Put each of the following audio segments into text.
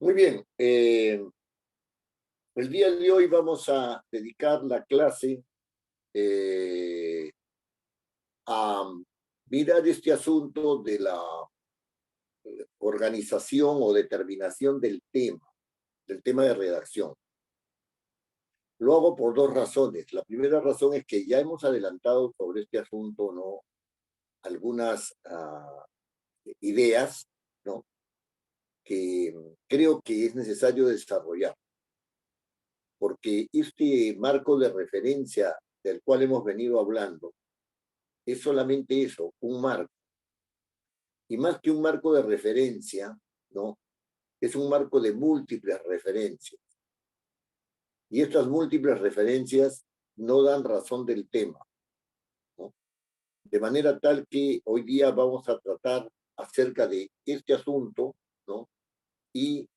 Muy bien. El día de hoy vamos a dedicar la clase a mirar este asunto de la organización o determinación del tema de redacción. Lo hago por dos razones. La primera razón es que ya hemos adelantado sobre este asunto, ¿no?, algunas ideas, ¿no?, que creo que es necesario desarrollar, porque este marco de referencia del cual hemos venido hablando es solamente eso, un marco. Y más que un marco de referencia, ¿no?, es un marco de múltiples referencias. Y estas múltiples referencias no dan razón del tema, ¿no? De manera tal que hoy día vamos a tratar acerca de este asunto, ¿no? Y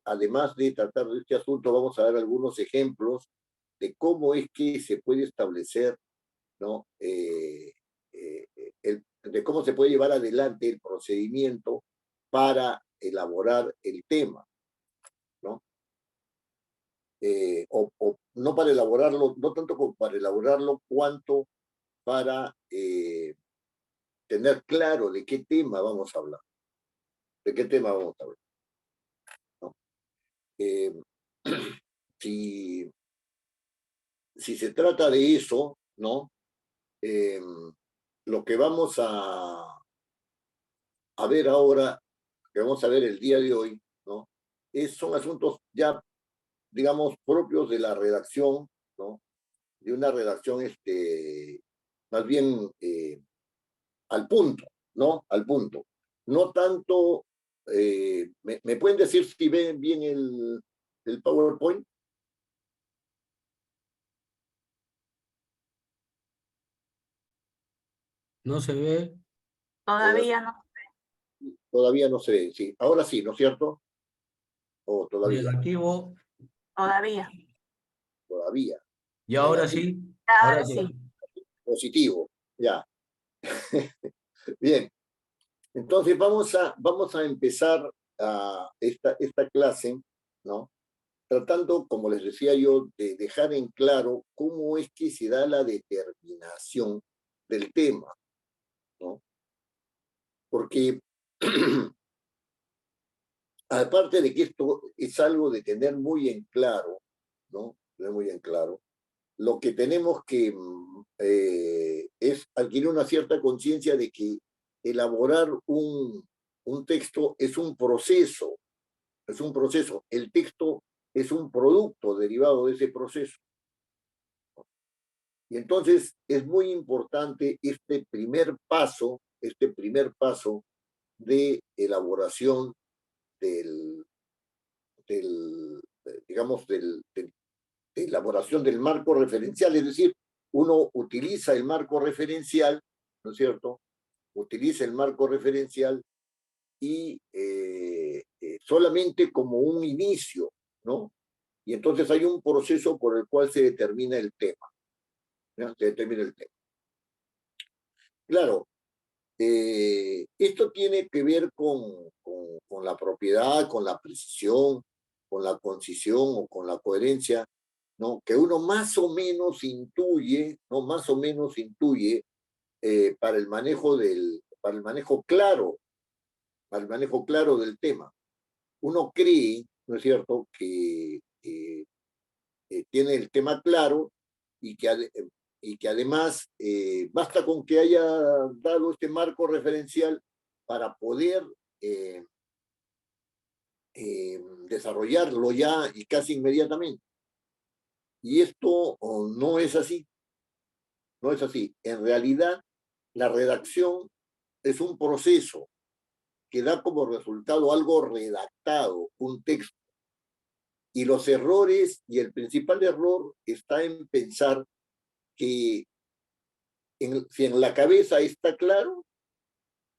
además de tratar de este asunto, vamos a dar algunos ejemplos de cómo es que se puede establecer, ¿no?, de cómo se puede llevar adelante el procedimiento para elaborar el tema, ¿no? O no para elaborarlo, no tanto como para elaborarlo, cuanto para tener claro de qué tema vamos a hablar, de qué tema vamos a hablar, ¿no? Eh, si, si se trata de eso, ¿no? Eh, lo que vamos a ver ahora, que vamos a ver el día de hoy, ¿no?, son asuntos ya, digamos, propios de la redacción, ¿no?, de una redacción más bien al punto, ¿no? Al punto. No tanto, ¿me pueden decir si ven bien el PowerPoint? No se ve. Todavía no. Todavía no se ve, sí. Ahora sí, ¿no es cierto? ¿O todavía? Negativo. Todavía. Todavía. Y ahora Negativo. sí. Ahora Sí. sí. Positivo, ya. Bien. Entonces vamos a empezar esta clase, ¿no?, tratando, como les decía yo, de dejar en claro cómo es que se da la determinación del tema, ¿no? Porque aparte de que esto es algo de tener muy en claro, ¿no?, tener muy en claro, lo que tenemos que es adquirir una cierta conciencia de que elaborar un texto es un proceso, es un proceso. El texto es un producto derivado de ese proceso. Y entonces es muy importante este primer paso de elaboración del, digamos, de elaboración del marco referencial. Es decir, uno utiliza el marco referencial, ¿no es cierto? Utiliza el marco referencial y solamente como un inicio, ¿no? Y entonces hay un proceso por el cual se determina el tema, ¿no? Se determina el tema. Claro, esto tiene que ver con la propiedad, con la precisión, con la concisión o con la coherencia, ¿no?, que uno más o menos intuye, ¿no?, más o menos intuye para el manejo claro del tema. Uno cree, ¿no es cierto?, que tiene el tema claro y que además basta con que haya dado este marco referencial para poder desarrollarlo ya y casi inmediatamente. Y esto no es así, no es así. En realidad, la redacción es un proceso que da como resultado algo redactado, un texto. Y los errores, y el principal error está en pensar que si en la cabeza está claro,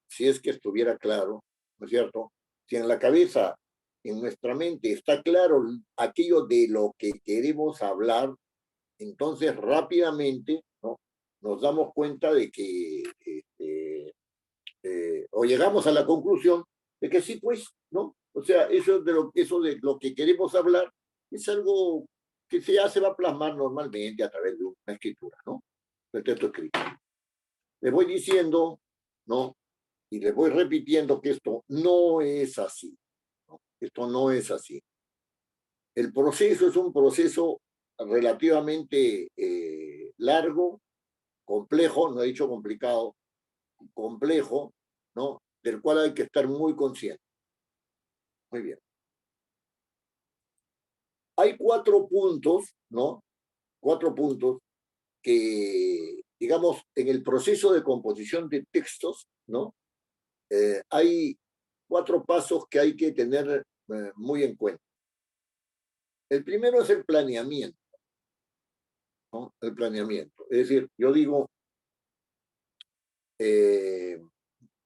si es que estuviera claro, ¿no es cierto? Si en la cabeza, en nuestra mente está claro aquello de lo que queremos hablar, entonces rápidamente, ¿no?, nos damos cuenta de que, o llegamos a la conclusión de que sí, pues, ¿no?, O sea, eso de lo que queremos hablar es algo que ya se va a plasmar normalmente a través de una escritura, ¿no? El texto escrito. Les voy diciendo, ¿no? Y les voy repitiendo que esto no es así, ¿no? Esto no es así. El proceso es un proceso relativamente largo, complejo, no he dicho complicado, complejo, ¿no? Del cual hay que estar muy consciente. Muy bien. Hay 4 puntos, ¿no? 4 puntos que, digamos, en el proceso de composición de textos, ¿no? Hay 4 pasos que hay que tener muy en cuenta. El primero es el planeamiento, ¿no? El planeamiento. Es decir, yo digo,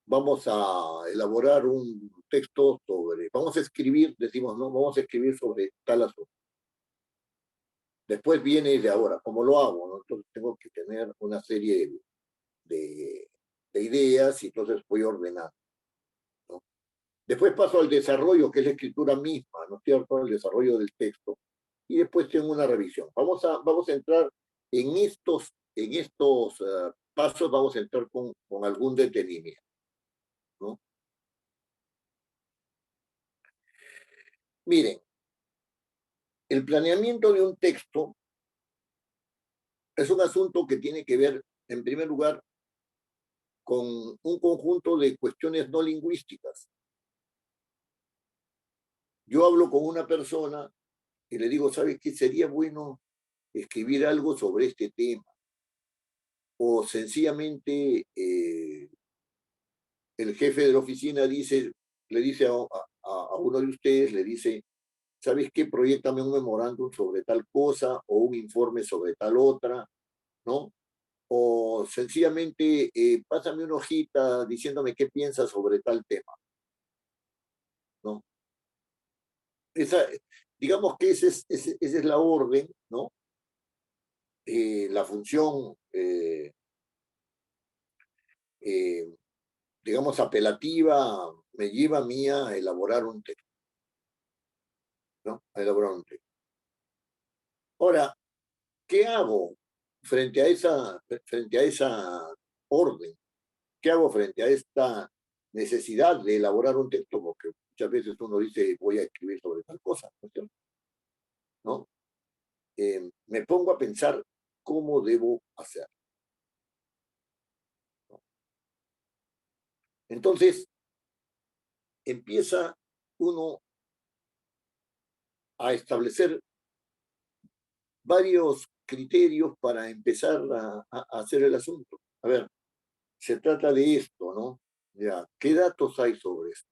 vamos a elaborar un texto sobre, vamos a escribir, decimos, no, vamos a escribir sobre tal asunto. Después viene de ahora, ¿cómo lo hago? ¿No? Entonces tengo que tener una serie de ideas y entonces voy ordenando, ¿no? Después paso al desarrollo, que es la escritura misma, ¿no es cierto? El desarrollo del texto. Y después tengo una revisión. Vamos a entrar en estos pasos, vamos a entrar con algún detenimiento, ¿no? Miren, el planeamiento de un texto es un asunto que tiene que ver, en primer lugar, con un conjunto de cuestiones no lingüísticas. Yo hablo con una persona y le digo, ¿sabes qué? Sería bueno escribir algo sobre este tema. O sencillamente el jefe de la oficina le dice a uno de ustedes, le dice, ¿sabes qué? Proyéctame un memorándum sobre tal cosa o un informe sobre tal otra, ¿no? O sencillamente pásame una hojita diciéndome qué piensas sobre tal tema, ¿no? Esa, digamos que esa es la orden, ¿no? La función, eh, digamos, apelativa me lleva a mí a elaborar un texto, ¿no? A elaborar un texto. Ahora, ¿qué hago frente a esa orden? ¿Qué hago frente a esta necesidad de elaborar un texto? Porque muchas veces uno dice, voy a escribir sobre tal cosa, ¿no es cierto? ¿No? Me pongo a pensar cómo debo hacer, ¿no? Entonces, empieza uno a establecer varios criterios para empezar a hacer el asunto. A ver, se trata de esto, ¿no? Ya, ¿qué datos hay sobre esto?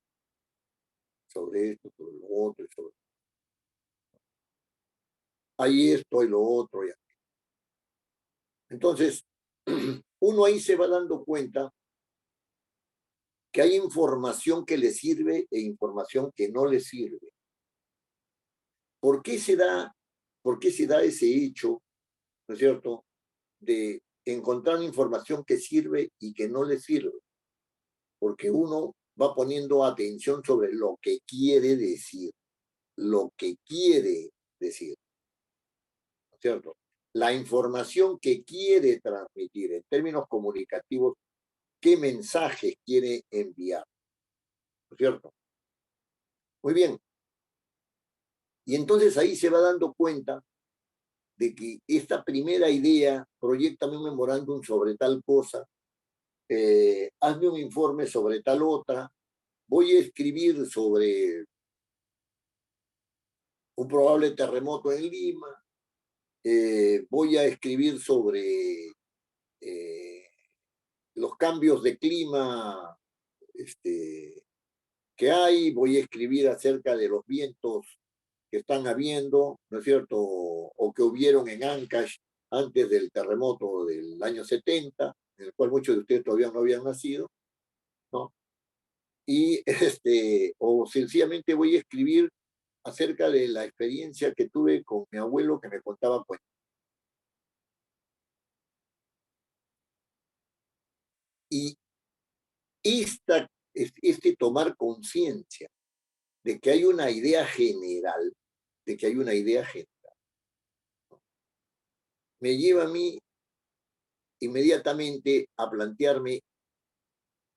Sobre esto, sobre lo otro, sobre... Hay esto y lo otro, ya. Entonces, uno ahí se va dando cuenta que hay información que le sirve e información que no le sirve. ¿Por qué por qué se da ese hecho, ¿no es cierto?, de encontrar información que sirve y que no le sirve? Porque uno va poniendo atención sobre lo que quiere decir, lo que quiere decir, ¿no es cierto? La información que quiere transmitir en términos comunicativos, qué mensajes quiere enviar, ¿no es cierto? Muy bien. Y entonces ahí se va dando cuenta de que esta primera idea, proyéctame un memorándum sobre tal cosa, hazme un informe sobre tal otra, voy a escribir sobre un probable terremoto en Lima, voy a escribir sobre los cambios de clima que hay, voy a escribir acerca de los vientos que están habiendo, ¿no es cierto?, o que hubieron en Ancash antes del terremoto del año 70, en el cual muchos de ustedes todavía no habían nacido, ¿no? Y o sencillamente voy a escribir acerca de la experiencia que tuve con mi abuelo que me contaba cuentos. Y este tomar conciencia de que hay una idea general, me lleva a mí inmediatamente a plantearme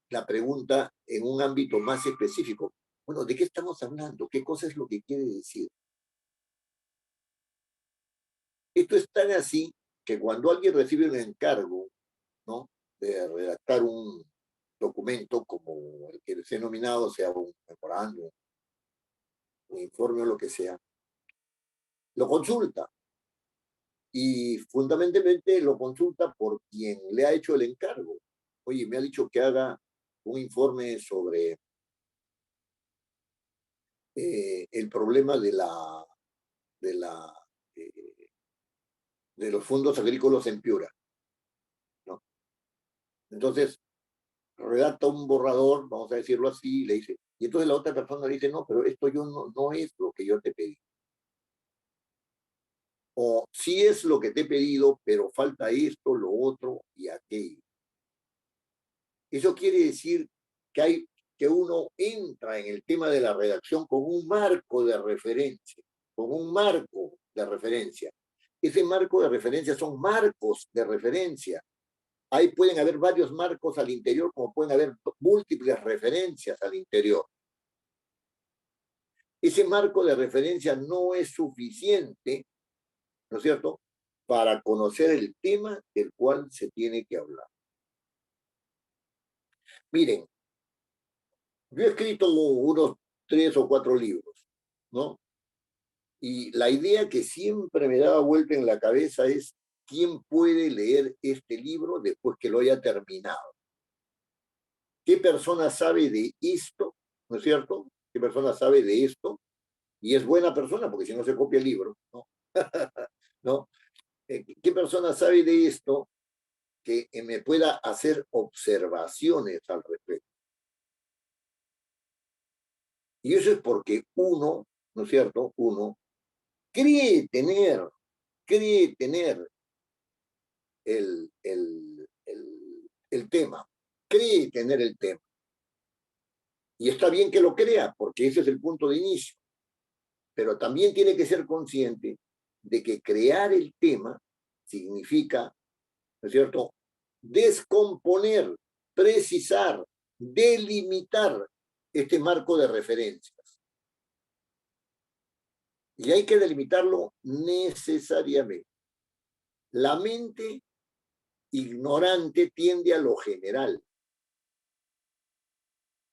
la pregunta en un ámbito más específico. Bueno, ¿de qué estamos hablando? ¿Qué cosa es lo que quiere decir? Esto es tan así que cuando alguien recibe un encargo, ¿no?, de redactar un documento como el que les he nominado, sea un memorando, un informe o lo que sea, lo consulta. Y fundamentalmente lo consulta por quien le ha hecho el encargo. Oye, me ha dicho que haga un informe sobre el problema de, la, eh, de los fondos agrícolas en Piura, ¿no? Entonces, redacta un borrador, vamos a decirlo así, y le dice, y entonces la otra persona le dice, no, pero esto yo no es lo que yo te pedí. O sí es lo que te he pedido, pero falta esto, lo otro y aquello. Eso quiere decir que uno entra en el tema de la redacción con un marco de referencia, con un marco de referencia. Ese marco de referencia son marcos de referencia. Ahí pueden haber varios marcos al interior, como pueden haber múltiples referencias al interior. Ese marco de referencia no es suficiente, ¿no es cierto?, para conocer el tema del cual se tiene que hablar. Miren, yo he escrito unos 3 o 4 libros, ¿no? Y la idea que siempre me daba vuelta en la cabeza es quién puede leer este libro después que lo haya terminado. ¿Qué persona sabe de esto? ¿No es cierto? ¿Qué persona sabe de esto? Y es buena persona, porque si no se copia el libro, ¿no? ¿No? ¿Qué persona sabe de esto que me pueda hacer observaciones al respecto? Y eso es porque uno, ¿no es cierto? Uno cree tener el tema, cree tener el tema. Y está bien que lo crea, porque ese es el punto de inicio. Pero también tiene que ser consciente de que crear el tema significa, ¿no es cierto?, descomponer, precisar, delimitar este marco de referencias. Y hay que delimitarlo necesariamente. La mente ignorante tiende a lo general,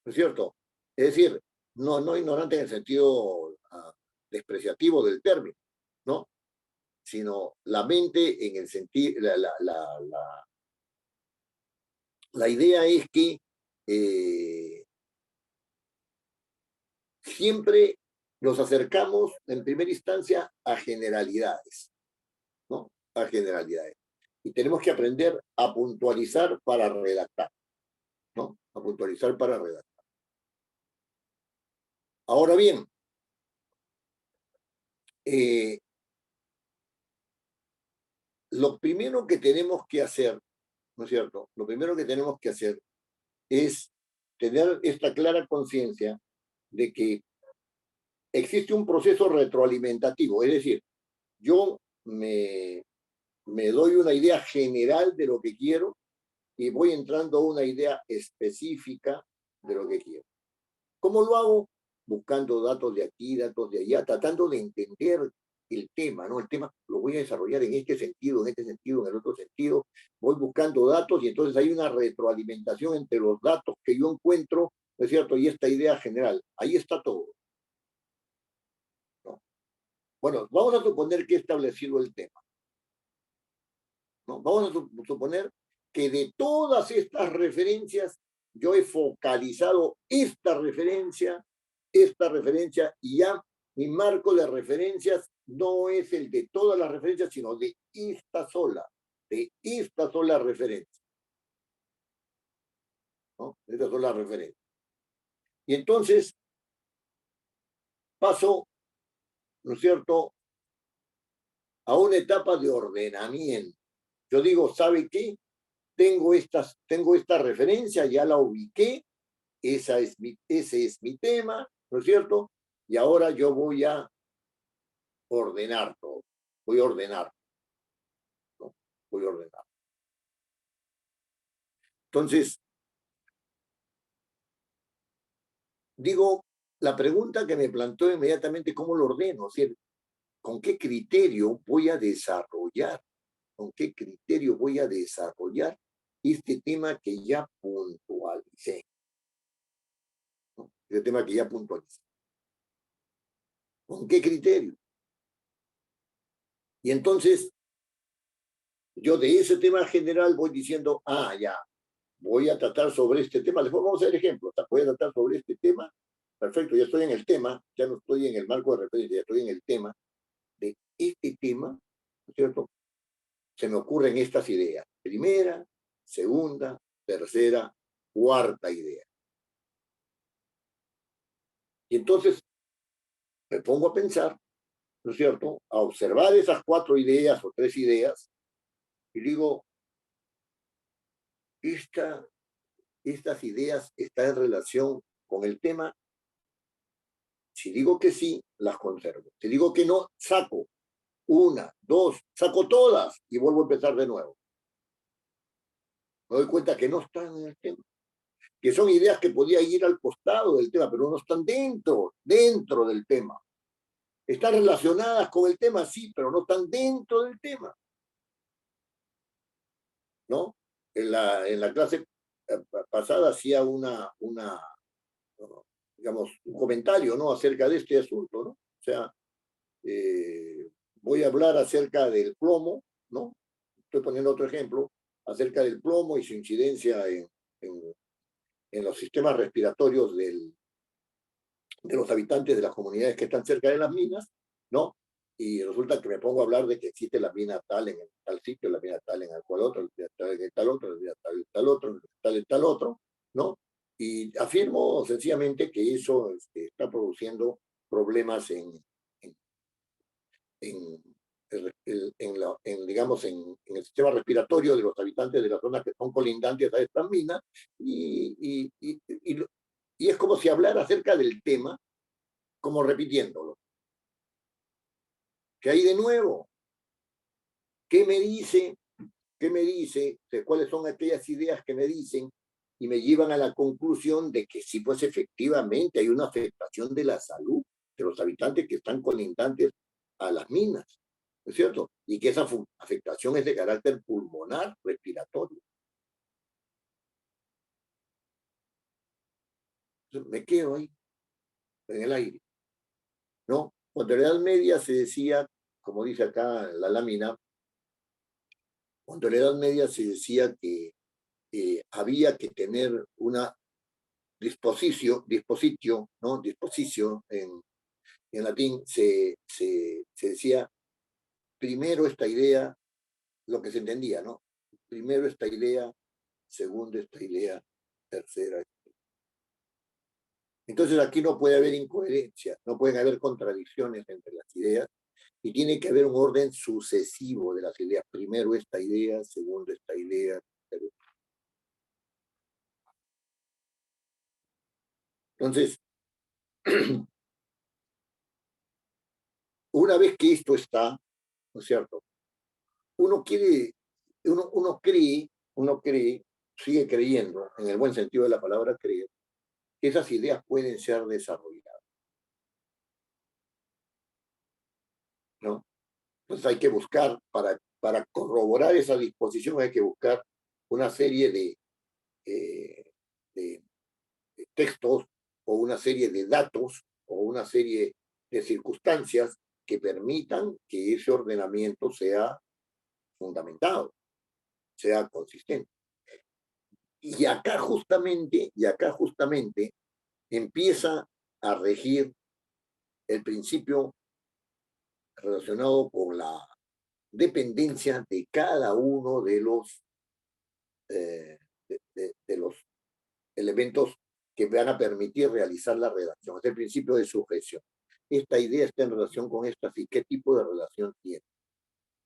¿no es cierto? Es decir, no ignorante en el sentido despreciativo del término, ¿no? Sino la mente en el sentido, la idea es que siempre nos acercamos en primera instancia a generalidades, ¿no? A generalidades. Y tenemos que aprender a puntualizar para redactar, ¿no? A puntualizar para redactar. Ahora bien, lo primero que tenemos que hacer, ¿no es cierto? Lo primero que tenemos que hacer es tener esta clara conciencia de que existe un proceso retroalimentativo, es decir, yo me doy una idea general de lo que quiero y voy entrando a una idea específica de lo que quiero. ¿Cómo lo hago? Buscando datos de aquí, datos de allá, tratando de entender el tema, ¿no? El tema lo voy a desarrollar en este sentido, en el otro sentido. Voy buscando datos y entonces hay una retroalimentación entre los datos que yo encuentro, ¿no es cierto?, y esta idea general. Ahí está todo, ¿no? Bueno, vamos a suponer que he establecido el tema, ¿no? Vamos a suponer que de todas estas referencias yo he focalizado esta referencia, y ya mi marco de referencias no es el de todas las referencias, sino de esta sola referencia, ¿no? De esta sola referencia. Y entonces paso, ¿no es cierto?, a una etapa de ordenamiento. Yo digo, ¿sabe qué? Tengo esta referencia, ya la ubiqué, ese es mi tema, ¿no es cierto? Y ahora yo voy a ordenar todo. Voy a ordenar. ¿No? Voy a ordenar. Entonces, digo, la pregunta que me planteo inmediatamente, ¿cómo lo ordeno? O sea, ¿con qué criterio voy a desarrollar? ¿Con qué criterio voy a desarrollar este tema que ya puntualicé? ¿No? Este tema que ya puntualicé. ¿Con qué criterio? Y entonces, yo de ese tema general voy diciendo, ya, voy a tratar sobre este tema. Después vamos a ver ejemplos. Voy a tratar sobre este tema. Perfecto, ya estoy en el tema, ya no estoy en el marco de referencia, ya estoy en el tema. De este tema, ¿no es cierto? Se me ocurren estas ideas. Primera, segunda, tercera, cuarta idea. Y entonces me pongo a pensar, ¿no es cierto? A observar esas 4 ideas o 3 ideas y digo, estas ideas están en relación con el tema. Si digo que sí, las conservo. Si digo que no, saco 1, 2, saco todas y vuelvo a empezar de nuevo. Me doy cuenta que no están en el tema. Que son ideas que podía ir al costado del tema, pero no están dentro del tema. Están relacionadas con el tema, sí, pero no están dentro del tema. ¿No? En la clase pasada hacía digamos, un comentario, ¿no? Acerca de este asunto, ¿no? O sea, voy a hablar acerca del plomo, ¿no? Estoy poniendo otro ejemplo, acerca del plomo y su incidencia en los sistemas respiratorios de los habitantes de las comunidades que están cerca de las minas, ¿no? Y resulta que me pongo a hablar de que existe la mina tal en tal sitio, la mina tal en el cual otro, la mina tal en tal otro, la mina tal en tal otro, tal en tal otro, ¿no? Y afirmo sencillamente que eso está produciendo problemas digamos, en el sistema respiratorio de los habitantes de las zonas que son colindantes a estas minas, y es como si hablara acerca del tema, como repitiéndolo. ¿Qué hay de nuevo? ¿Qué me dice? ¿Qué me dice? ¿Cuáles son aquellas ideas que me dicen y me llevan a la conclusión de que sí, pues efectivamente hay una afectación de la salud de los habitantes que están colindantes a las minas, ¿no es cierto? Y que esa afectación es de carácter pulmonar, respiratorio. Entonces, me quedo ahí, en el aire, ¿no? Cuando en la Edad Media se decía, como dice acá la lámina, cuando en la Edad Media se decía que había que tener una dispositio, ¿no? Dispositio en latín se decía primero esta idea, lo que se entendía, ¿no? Primero esta idea, segundo esta idea, tercera. Entonces aquí no puede haber incoherencia, no pueden haber contradicciones entre las ideas y tiene que haber un orden sucesivo de las ideas. Primero esta idea, segundo esta idea, tercero. Entonces, una vez que esto está, ¿no es cierto? Uno cree, sigue creyendo, en el buen sentido de la palabra creer, que esas ideas pueden ser desarrolladas, ¿no? Entonces hay que buscar, para corroborar esa disposición, hay que buscar una serie de textos o una serie de datos o una serie de circunstancias que permitan que ese ordenamiento sea fundamentado, sea consistente. Y acá justamente empieza a regir el principio relacionado con la dependencia de cada uno de los elementos que van a permitir realizar la redacción. Es el principio de sujeción. Esta idea está en relación con esta, ¿y qué tipo de relación tiene?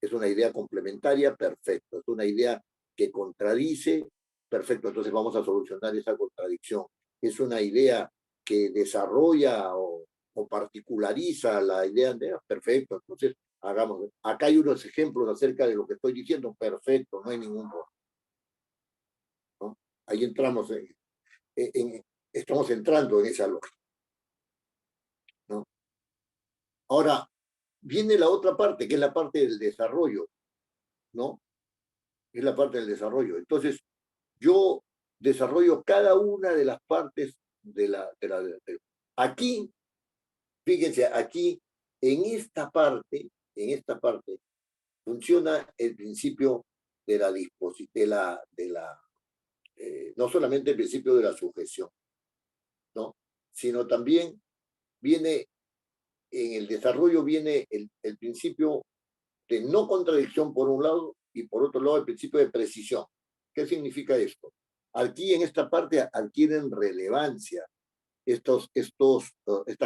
Es una idea complementaria, perfecto. Es una idea que contradice, perfecto. Entonces vamos a solucionar esa contradicción. Es una idea que desarrolla o o particulariza la idea de, perfecto, entonces hagamos. Acá hay unos ejemplos acerca de lo que estoy diciendo, perfecto, no hay ningún problema, ¿no? Ahí entramos, estamos entrando en esa lógica, ¿no? Ahora, viene la otra parte, que es la parte del desarrollo, ¿no? Es la parte del desarrollo. Entonces, yo desarrollo cada una de las partes aquí, fíjense, aquí, en esta parte, funciona el principio de la disposición, no solamente el principio de la sujeción, ¿no? Sino también viene, en el desarrollo viene el principio de no contradicción por un lado y por otro lado el principio de precisión. ¿Qué significa esto? Aquí en esta parte adquieren relevancia estas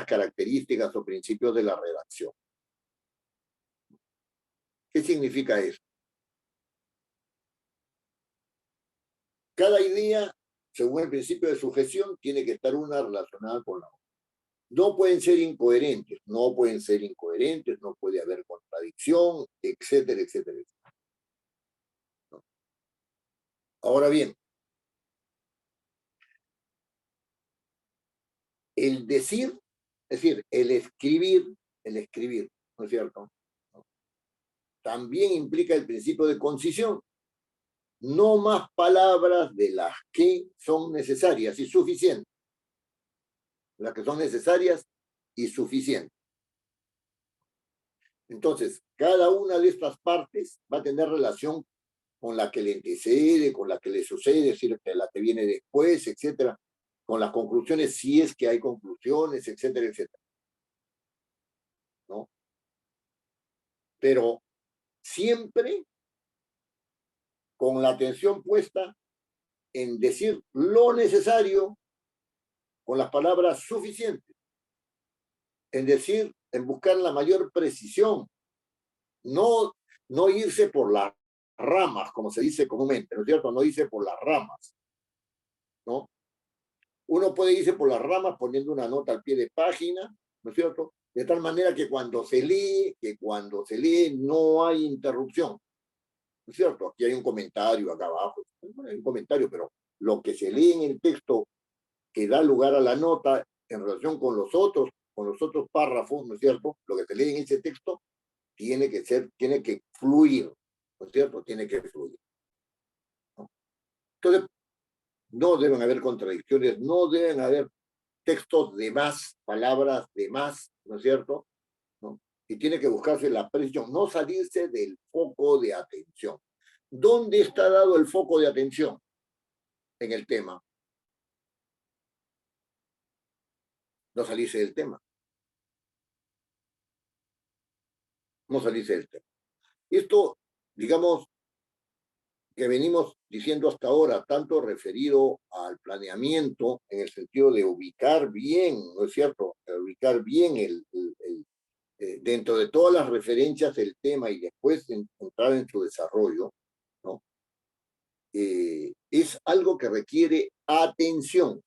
características o principios de la redacción. ¿Qué significa esto? Cada idea, según el principio de sujeción, tiene que estar una relacionada con la otra. No pueden ser incoherentes, no puede haber contradicción, etcétera, etcétera, etcétera. ¿No? Ahora bien, el decir, es decir, el escribir, ¿no es cierto? ¿No? También implica el principio de concisión. No más palabras de las que son necesarias y suficientes. Las que son necesarias y suficientes. Entonces, cada una de estas partes va a tener relación con la que le antecede, con la que le sucede, es decir, la que viene después, etcétera, con las conclusiones, si es que hay conclusiones, etcétera, etcétera. ¿No? Pero siempre con la atención puesta en decir lo necesario con las palabras suficientes, en decir, en buscar la mayor precisión, no irse por las ramas, como se dice comúnmente, ¿no es cierto? No irse por las ramas, ¿no? Uno puede irse por las ramas poniendo una nota al pie de página, ¿no es cierto? De tal manera que cuando se lee, no hay interrupción, ¿no es cierto? Aquí hay un comentario acá abajo, bueno, hay un comentario, pero lo que se lee en el texto que da lugar a la nota en relación con los otros párrafos, ¿no es cierto? Lo que se lee en ese texto tiene que fluir, ¿no es cierto? Tiene que fluir, ¿no? Entonces, no deben haber contradicciones, no deben haber textos de más, palabras de más, ¿no es cierto? ¿No? Y tiene que buscarse la precisión, no salirse del foco de atención. ¿Dónde está dado el foco de atención en el tema? No salirse del tema. No salirse del tema. Esto, digamos, que venimos diciendo hasta ahora, tanto referido al planeamiento, en el sentido de ubicar bien, ¿no es cierto? Ubicar bien dentro de todas las referencias del tema y después entrar en su desarrollo, ¿no? Es algo que requiere atención.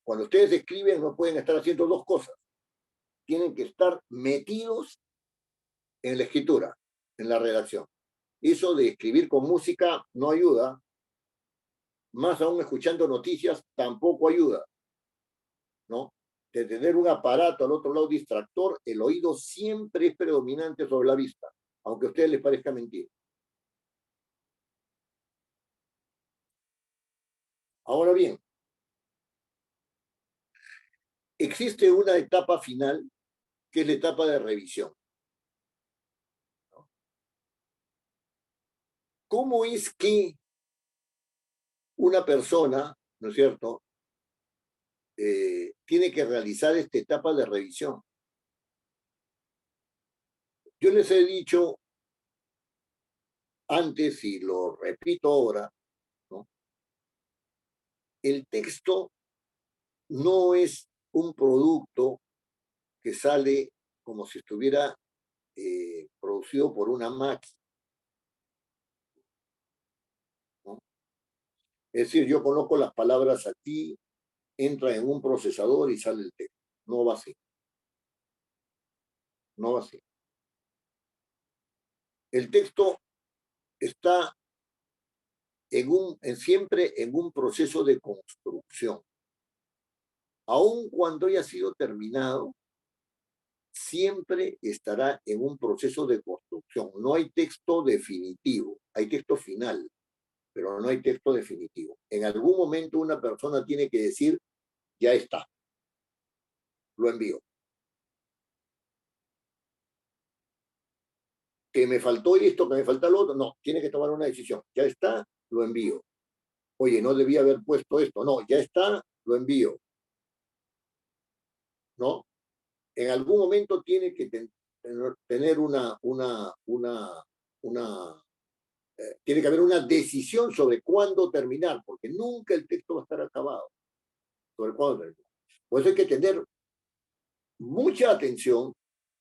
Cuando ustedes escriben no pueden estar haciendo dos cosas. Tienen que estar metidos en la escritura, en la redacción. Eso de escribir con música no ayuda, más aún escuchando noticias tampoco ayuda, ¿no? De tener un aparato al otro lado distractor, el oído siempre es predominante sobre la vista, aunque a ustedes les parezca mentira. Ahora bien, existe una etapa final que es la etapa de revisión. ¿Cómo es que una persona, ¿no es cierto?, tiene que realizar esta etapa de revisión? Yo les he dicho antes y lo repito ahora, ¿no? El texto no es un producto que sale como si estuviera producido por una máquina, ¿no? Es decir, yo coloco las palabras aquí, entra en un procesador y sale el texto. no va así. No va así. El texto está siempre en un proceso de construcción. Aun cuando haya sido terminado, siempre estará en un proceso de construcción. No hay texto definitivo, hay texto final, pero no hay texto definitivo. En algún momento una persona tiene que decir, ya está, lo envío. Que me faltó esto, que me falta lo otro, no, tiene que tomar una decisión. Ya está, lo envío. Oye, no debía haber puesto esto, no, ya está, lo envío. ¿No? En algún momento tiene que tener tiene que haber una decisión sobre cuándo terminar, porque nunca el texto va a estar acabado. Sobre cuándo terminar. Por eso hay que tener mucha atención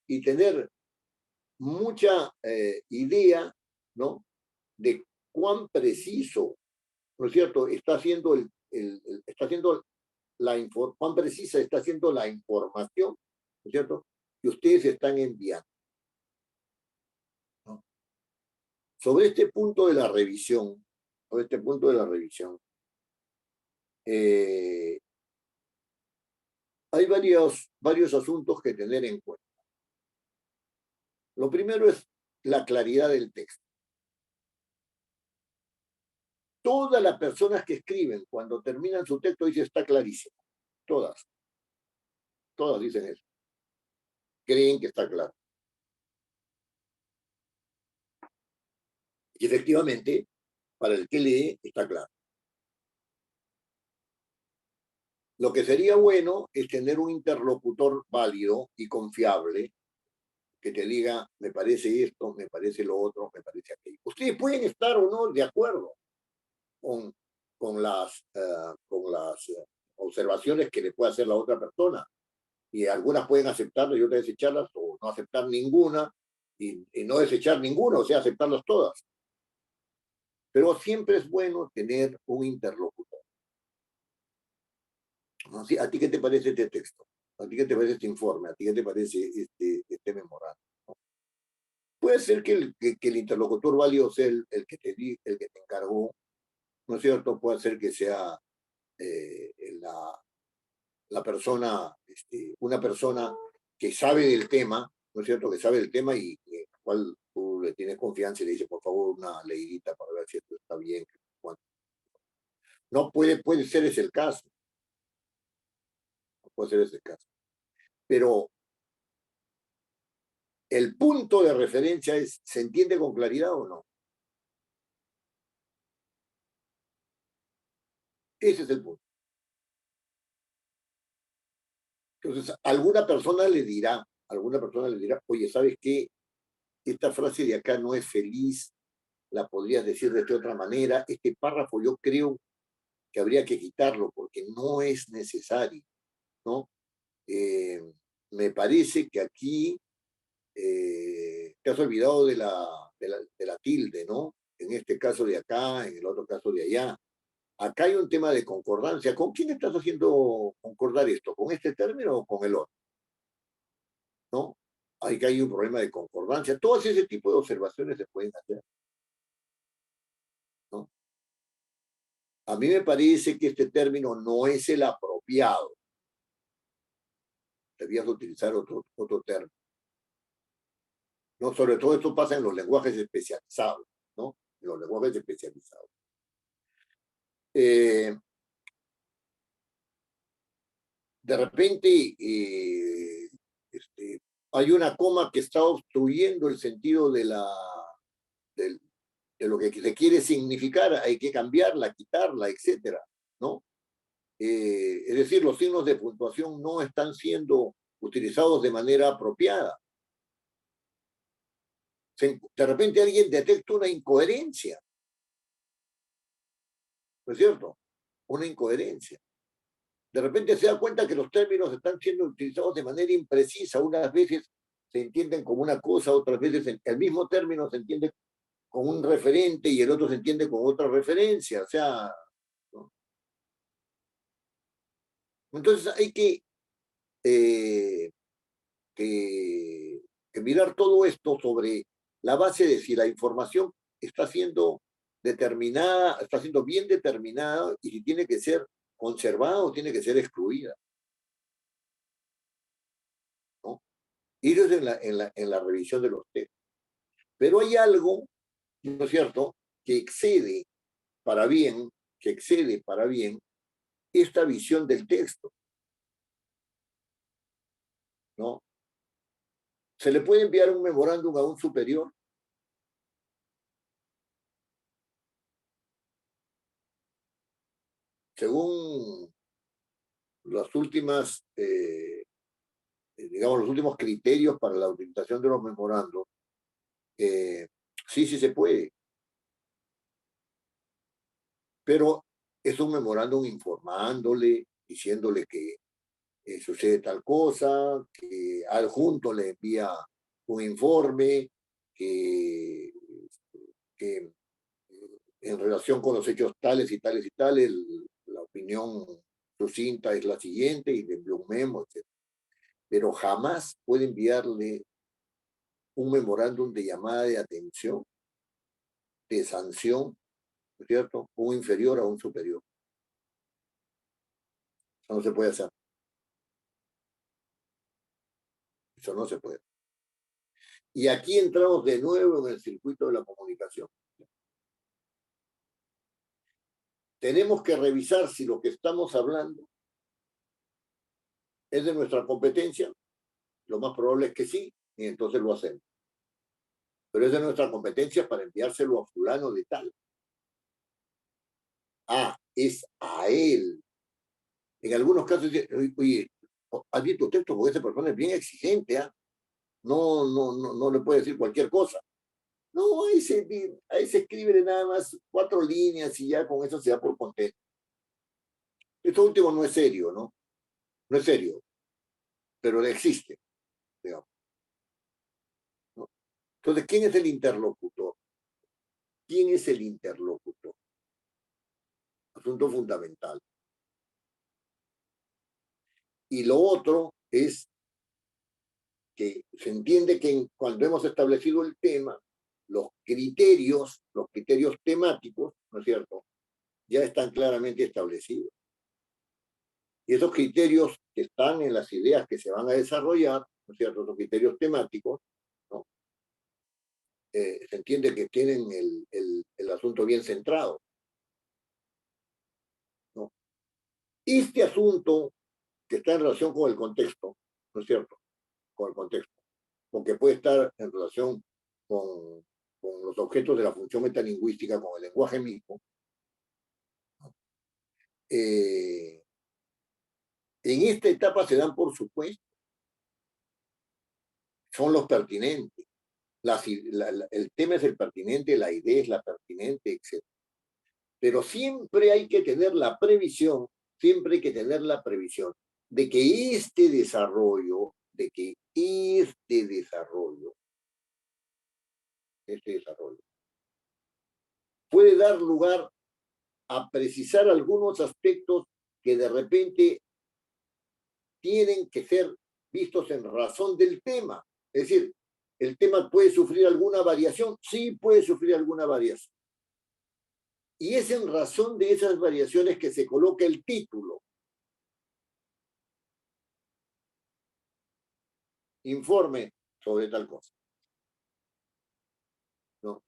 y tener mucha idea, ¿no? De cuán preciso, ¿no es cierto?, está haciendo cuán precisa está haciendo la información, ¿no es cierto?, que ustedes están enviando. ¿No? Sobre este punto de la revisión, hay varios asuntos que tener en cuenta. Lo primero es la claridad del texto. Todas las personas que escriben cuando terminan su texto dicen está clarísimo. Todas dicen eso. Creen que está claro. Y efectivamente, para el que lee, está claro. Lo que sería bueno es tener un interlocutor válido y confiable que te diga, me parece esto, me parece lo otro, me parece aquello. Ustedes pueden estar o no de acuerdo con las observaciones que le puede hacer la otra persona. Y algunas pueden aceptarlas y otras desecharlas, o no aceptar ninguna y no desechar ninguna, o sea, aceptarlas todas. Pero siempre es bueno tener un interlocutor. ¿No? ¿A ti qué te parece este texto? ¿A ti qué te parece este informe? ¿A ti qué te parece este memorando? ¿No? Puede ser que el interlocutor válido sea el que te encargó, ¿no es cierto? Puede ser que sea la persona, una persona que sabe del tema, ¿no es cierto? Que sabe del tema y al cual tú le tienes confianza y le dices, por favor, una leidita para ver si esto está bien. No puede ser ese el caso. No puede ser ese el caso. Pero el punto de referencia es, ¿se entiende con claridad o no? Ese es el punto. Entonces, alguna persona le dirá, oye, ¿sabes qué? Esta frase de acá no es feliz, la podrías decir de esta otra manera. Este párrafo yo creo que habría que quitarlo porque no es necesario, ¿no? Me parece que aquí te has olvidado de la tilde, ¿no? En este caso de acá, en el otro caso de allá. Acá hay un tema de concordancia. ¿Con quién estás haciendo concordar esto? ¿Con este término o con el otro? ¿No? Hay un problema de concordancia. Todos ese tipo de observaciones se pueden hacer, ¿no? A mí me parece que este término no es el apropiado. Debías utilizar otro término. ¿No? Sobre todo esto pasa en los lenguajes especializados, ¿no? En los lenguajes especializados. De repente hay una coma que está obstruyendo el sentido de lo que se quiere significar, hay que cambiarla, quitarla, etcétera, ¿no? Es decir, los signos de puntuación no están siendo utilizados de manera apropiada. De repente alguien detecta una incoherencia, ¿no es cierto? Una incoherencia. De repente se da cuenta que los términos están siendo utilizados de manera imprecisa. Unas veces se entienden como una cosa, otras veces el mismo término se entiende con un referente y el otro se entiende con otra referencia. O sea, ¿no? Entonces hay que que, que mirar todo esto sobre la base de si la información está siendo determinada, está siendo bien determinada y si tiene que ser conservada o tiene que ser excluida, ¿no? Y eso es en la revisión de los textos. Pero hay algo, ¿no es cierto?, que excede para bien, esta visión del texto, ¿no? ¿Se le puede enviar un memorándum a un superior? Según las últimas, digamos, los últimos criterios para la utilización de los memorandos, sí se puede. Pero es un memorándum informándole, diciéndole que sucede tal cosa, que adjunto le envía un informe, que en relación con los hechos tales y tales y tales, la opinión sucinta es la siguiente y le envió un memo, etc. Pero jamás puede enviarle un memorándum de llamada de atención, de sanción, ¿no es cierto? Un inferior a un superior. Eso no se puede hacer. Eso no se puede. Y aquí entramos de nuevo en el circuito de la comunicación. Tenemos que revisar si lo que estamos hablando es de nuestra competencia. Lo más probable es que sí, y entonces lo hacemos. Pero es de nuestra competencia para enviárselo a fulano de tal. Ah, es a él. En algunos casos, oye, has visto texto porque esa persona es bien exigente, ¿ah? No le puede decir cualquier cosa. No, ahí se escribe nada más 4 líneas y ya con eso se da por contento. Esto último no es serio, ¿no? No es serio, pero existe, digamos, ¿no? Entonces, ¿quién es el interlocutor? ¿Quién es el interlocutor? Asunto fundamental. Y lo otro es que se entiende que cuando hemos establecido el tema, los criterios temáticos, ¿no es cierto?, ya están claramente establecidos. Y esos criterios que están en las ideas que se van a desarrollar, ¿no es cierto?, los criterios temáticos, ¿no?, se entiende que tienen el asunto bien centrado, ¿no? Este asunto que está en relación con el contexto, ¿no es cierto?, con el contexto, porque puede estar en relación con los objetos de la función metalingüística, con el lenguaje mismo, ¿no? En esta etapa se dan, por supuesto, son los pertinentes. El tema es el pertinente, la idea es la pertinente, etc. Pero siempre hay que tener la previsión, de que este desarrollo puede dar lugar a precisar algunos aspectos que de repente tienen que ser vistos en razón del tema. Es decir, ¿el tema puede sufrir alguna variación? Sí, puede sufrir alguna variación. Y es en razón de esas variaciones que se coloca el título. Informe sobre tal cosa, ¿no?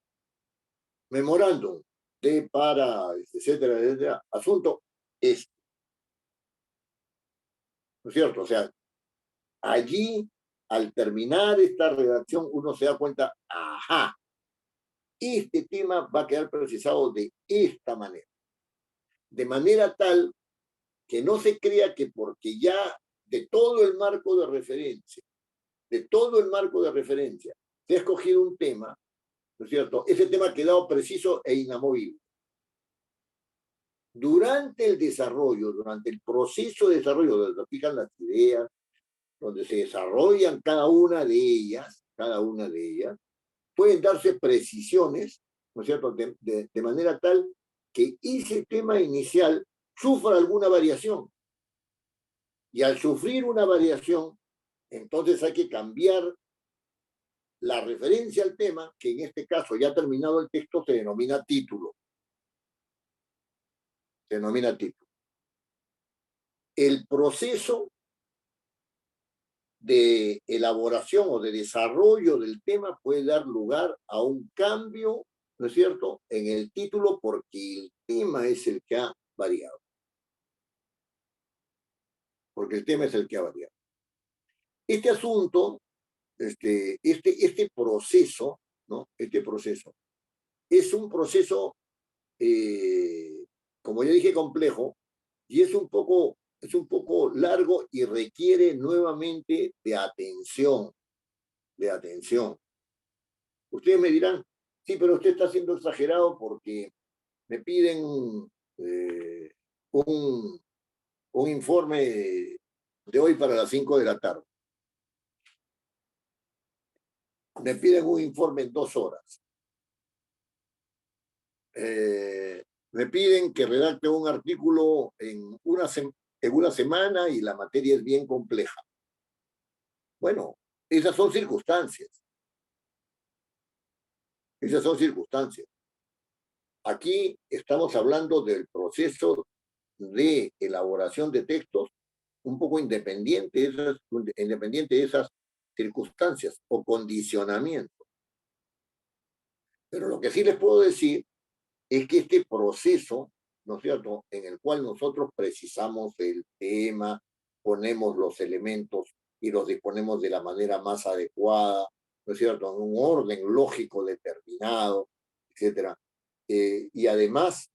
Memorándum de para, etcétera, etcétera, asunto este. ¿No es cierto? O sea, allí, al terminar esta redacción, uno se da cuenta, ajá, este tema va a quedar precisado de esta manera. De manera tal que no se crea que porque ya de todo el marco de referencia, se ha escogido un tema, ¿no es cierto? Ese tema ha quedado preciso e inamovible. Durante el desarrollo, durante el proceso de desarrollo, donde se fijan las ideas, donde se desarrollan cada una de ellas, pueden darse precisiones, ¿no es cierto?, de manera tal que ese tema inicial sufra alguna variación. Y al sufrir una variación, entonces hay que cambiar la referencia al tema, que en este caso, ya terminado el texto, se denomina título. Se denomina título. El proceso de elaboración o de desarrollo del tema puede dar lugar a un cambio, ¿no es cierto?, en el título, porque el tema es el que ha variado. Porque el tema es el que ha variado. Este asunto, este proceso, ¿no? Este proceso es un proceso, como ya dije, complejo, y es un poco largo y requiere nuevamente de atención, de atención. Ustedes me dirán, sí, pero usted está siendo exagerado porque me piden un informe de hoy para las 5 de la tarde. Me piden un informe en 2 horas. Me piden que redacte un artículo en una semana y la materia es bien compleja. Bueno, esas son circunstancias. Esas son circunstancias. Aquí estamos hablando del proceso de elaboración de textos un poco independiente de esas circunstancias o condicionamientos. Pero lo que sí les puedo decir es que este proceso, ¿no es cierto?, en el cual nosotros precisamos el tema, ponemos los elementos y los disponemos de la manera más adecuada, ¿no es cierto?, en un orden lógico determinado, etcétera. Y además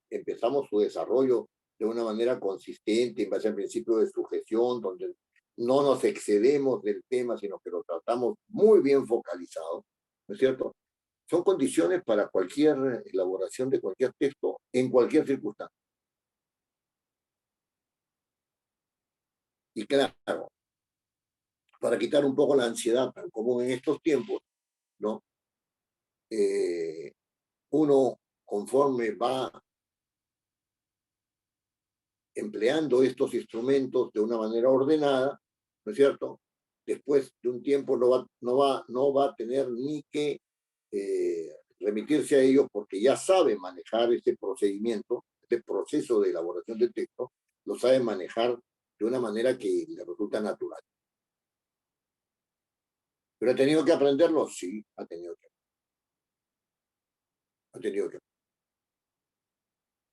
empezamos su desarrollo de una manera consistente, en base al principio de sujeción, donde no nos excedemos del tema, sino que lo tratamos muy bien focalizado, ¿no es cierto? Son condiciones para cualquier elaboración de cualquier texto en cualquier circunstancia. Y claro, para quitar un poco la ansiedad tan común en estos tiempos, ¿no? Uno, conforme va empleando estos instrumentos de una manera ordenada, ¿no es cierto?, después de un tiempo no va a tener ni que remitirse a ellos, porque ya sabe manejar este procedimiento, este proceso de elaboración del texto, lo sabe manejar de una manera que le resulta natural. ¿Pero ha tenido que aprenderlo? Sí, ha tenido que. Ha tenido que.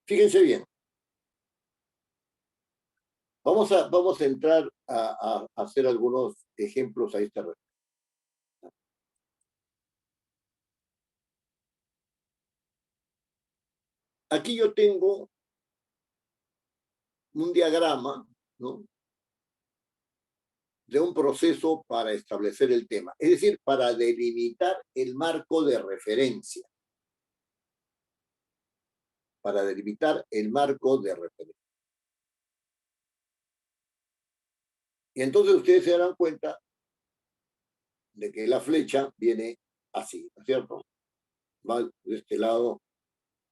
Fíjense bien. Vamos a entrar a hacer algunos ejemplos a esta respecto. Aquí yo tengo un diagrama, ¿no?, de un proceso para establecer el tema, es decir, para delimitar el marco de referencia. Para delimitar el marco de referencia. Y entonces ustedes se darán cuenta de que la flecha viene así, ¿no es cierto? Va de este lado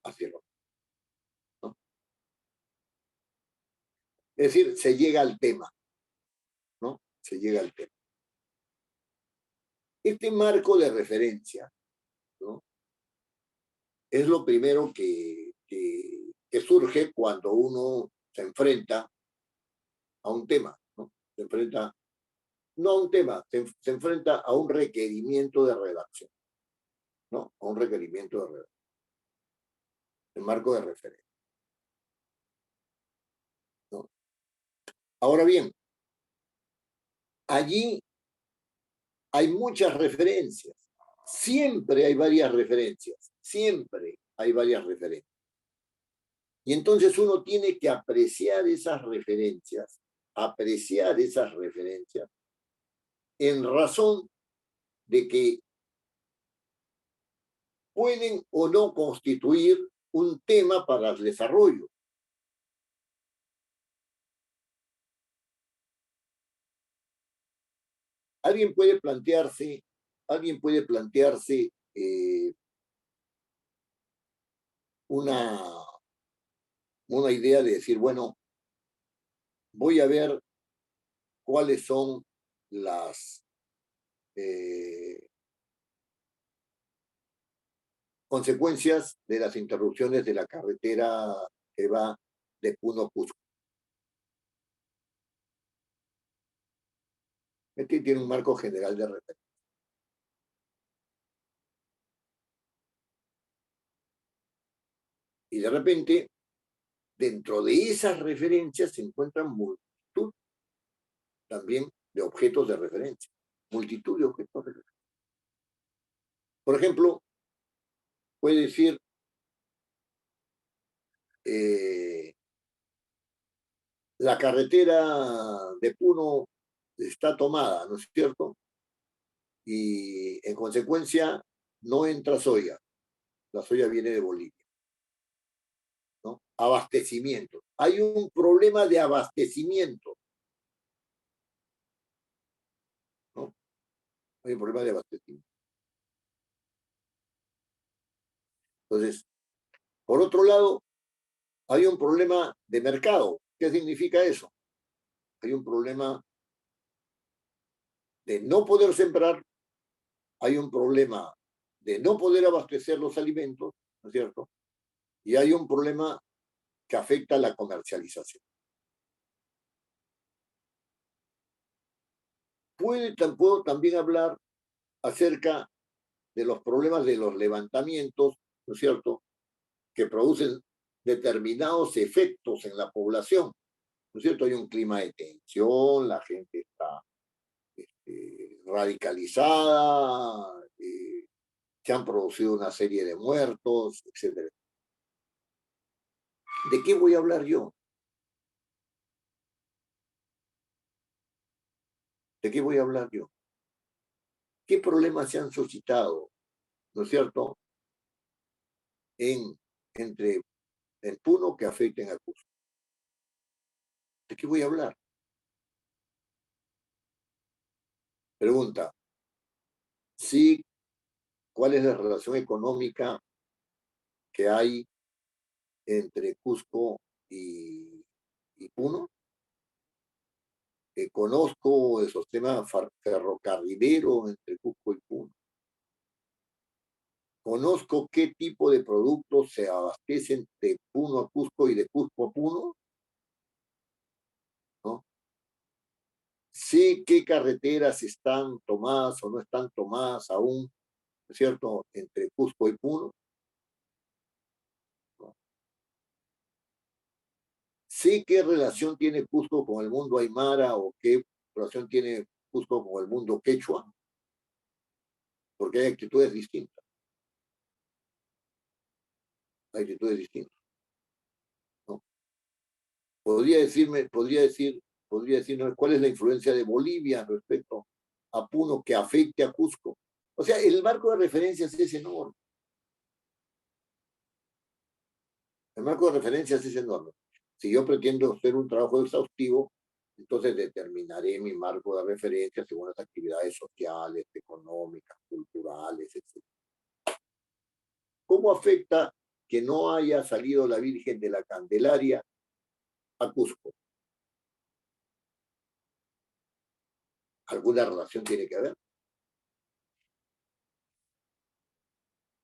hacia el otro, ¿no? Es decir, se llega al tema, ¿no? Se llega al tema. Este marco de referencia, ¿no?, es lo primero que surge cuando uno se enfrenta a un tema, ¿no? Se enfrenta, no a un tema, se enfrenta a un requerimiento de redacción, ¿no? A un requerimiento de redacción. El marco de referencia, ¿no? Ahora bien, allí hay muchas referencias. Siempre hay varias referencias. Siempre hay varias referencias. Y entonces uno tiene que apreciar esas referencias en razón de que pueden o no constituir un tema para el desarrollo. Alguien puede plantearse una idea de decir, bueno, voy a ver cuáles son las consecuencias de las interrupciones de la carretera que va de Puno a Cusco. Este tiene un marco general de referencia. Y de repente, dentro de esas referencias se encuentran multitud también de objetos de referencia. Multitud de objetos de referencia. Por ejemplo, puede decir la carretera de Puno está tomada, ¿no es cierto? Y en consecuencia no entra soya. La soya viene de Bolivia. ¿No? Abastecimiento. Hay un problema de abastecimiento. ¿No? Hay un problema de abastecimiento. Entonces, por otro lado, hay un problema de mercado. ¿Qué significa eso? Hay un problema de no poder sembrar, hay un problema de no poder abastecer los alimentos, ¿no es cierto? Y hay un problema que afecta a la comercialización. Puedo también hablar acerca de los problemas de los levantamientos, ¿no es cierto?, que producen determinados efectos en la población, ¿no es cierto? Hay un clima de tensión, la gente está radicalizada, se han producido una serie de muertos, etc. ¿De qué voy a hablar yo? ¿De qué voy a hablar yo? ¿Qué problemas se han suscitado, ¿no es cierto?, entre el Puno que afecten a Cusco? ¿De qué voy a hablar? Pregunta, sí, ¿cuál es la relación económica que hay entre Cusco y Puno? Conozco esos temas ferrocarrileros entre Cusco y Puno. Conozco qué tipo de productos se abastecen de Puno a Cusco y de Cusco a Puno, ¿no? Sé qué carreteras están tomadas o no están tomadas aún, ¿no es cierto?, entre Cusco y Puno, ¿no? Sé qué relación tiene Cusco con el mundo aymara o qué relación tiene Cusco con el mundo quechua, porque hay actitudes distintas. Hay actitudes distintas, ¿no? Podría decirme cuál es la influencia de Bolivia respecto a Puno que afecte a Cusco. O sea, el marco de referencias es enorme. El marco de referencias es enorme. Si yo pretendo hacer un trabajo exhaustivo, entonces determinaré mi marco de referencia según las actividades sociales, económicas, culturales, etc. ¿Cómo afecta que no haya salido la Virgen de la Candelaria a Cusco? ¿Alguna relación tiene que haber?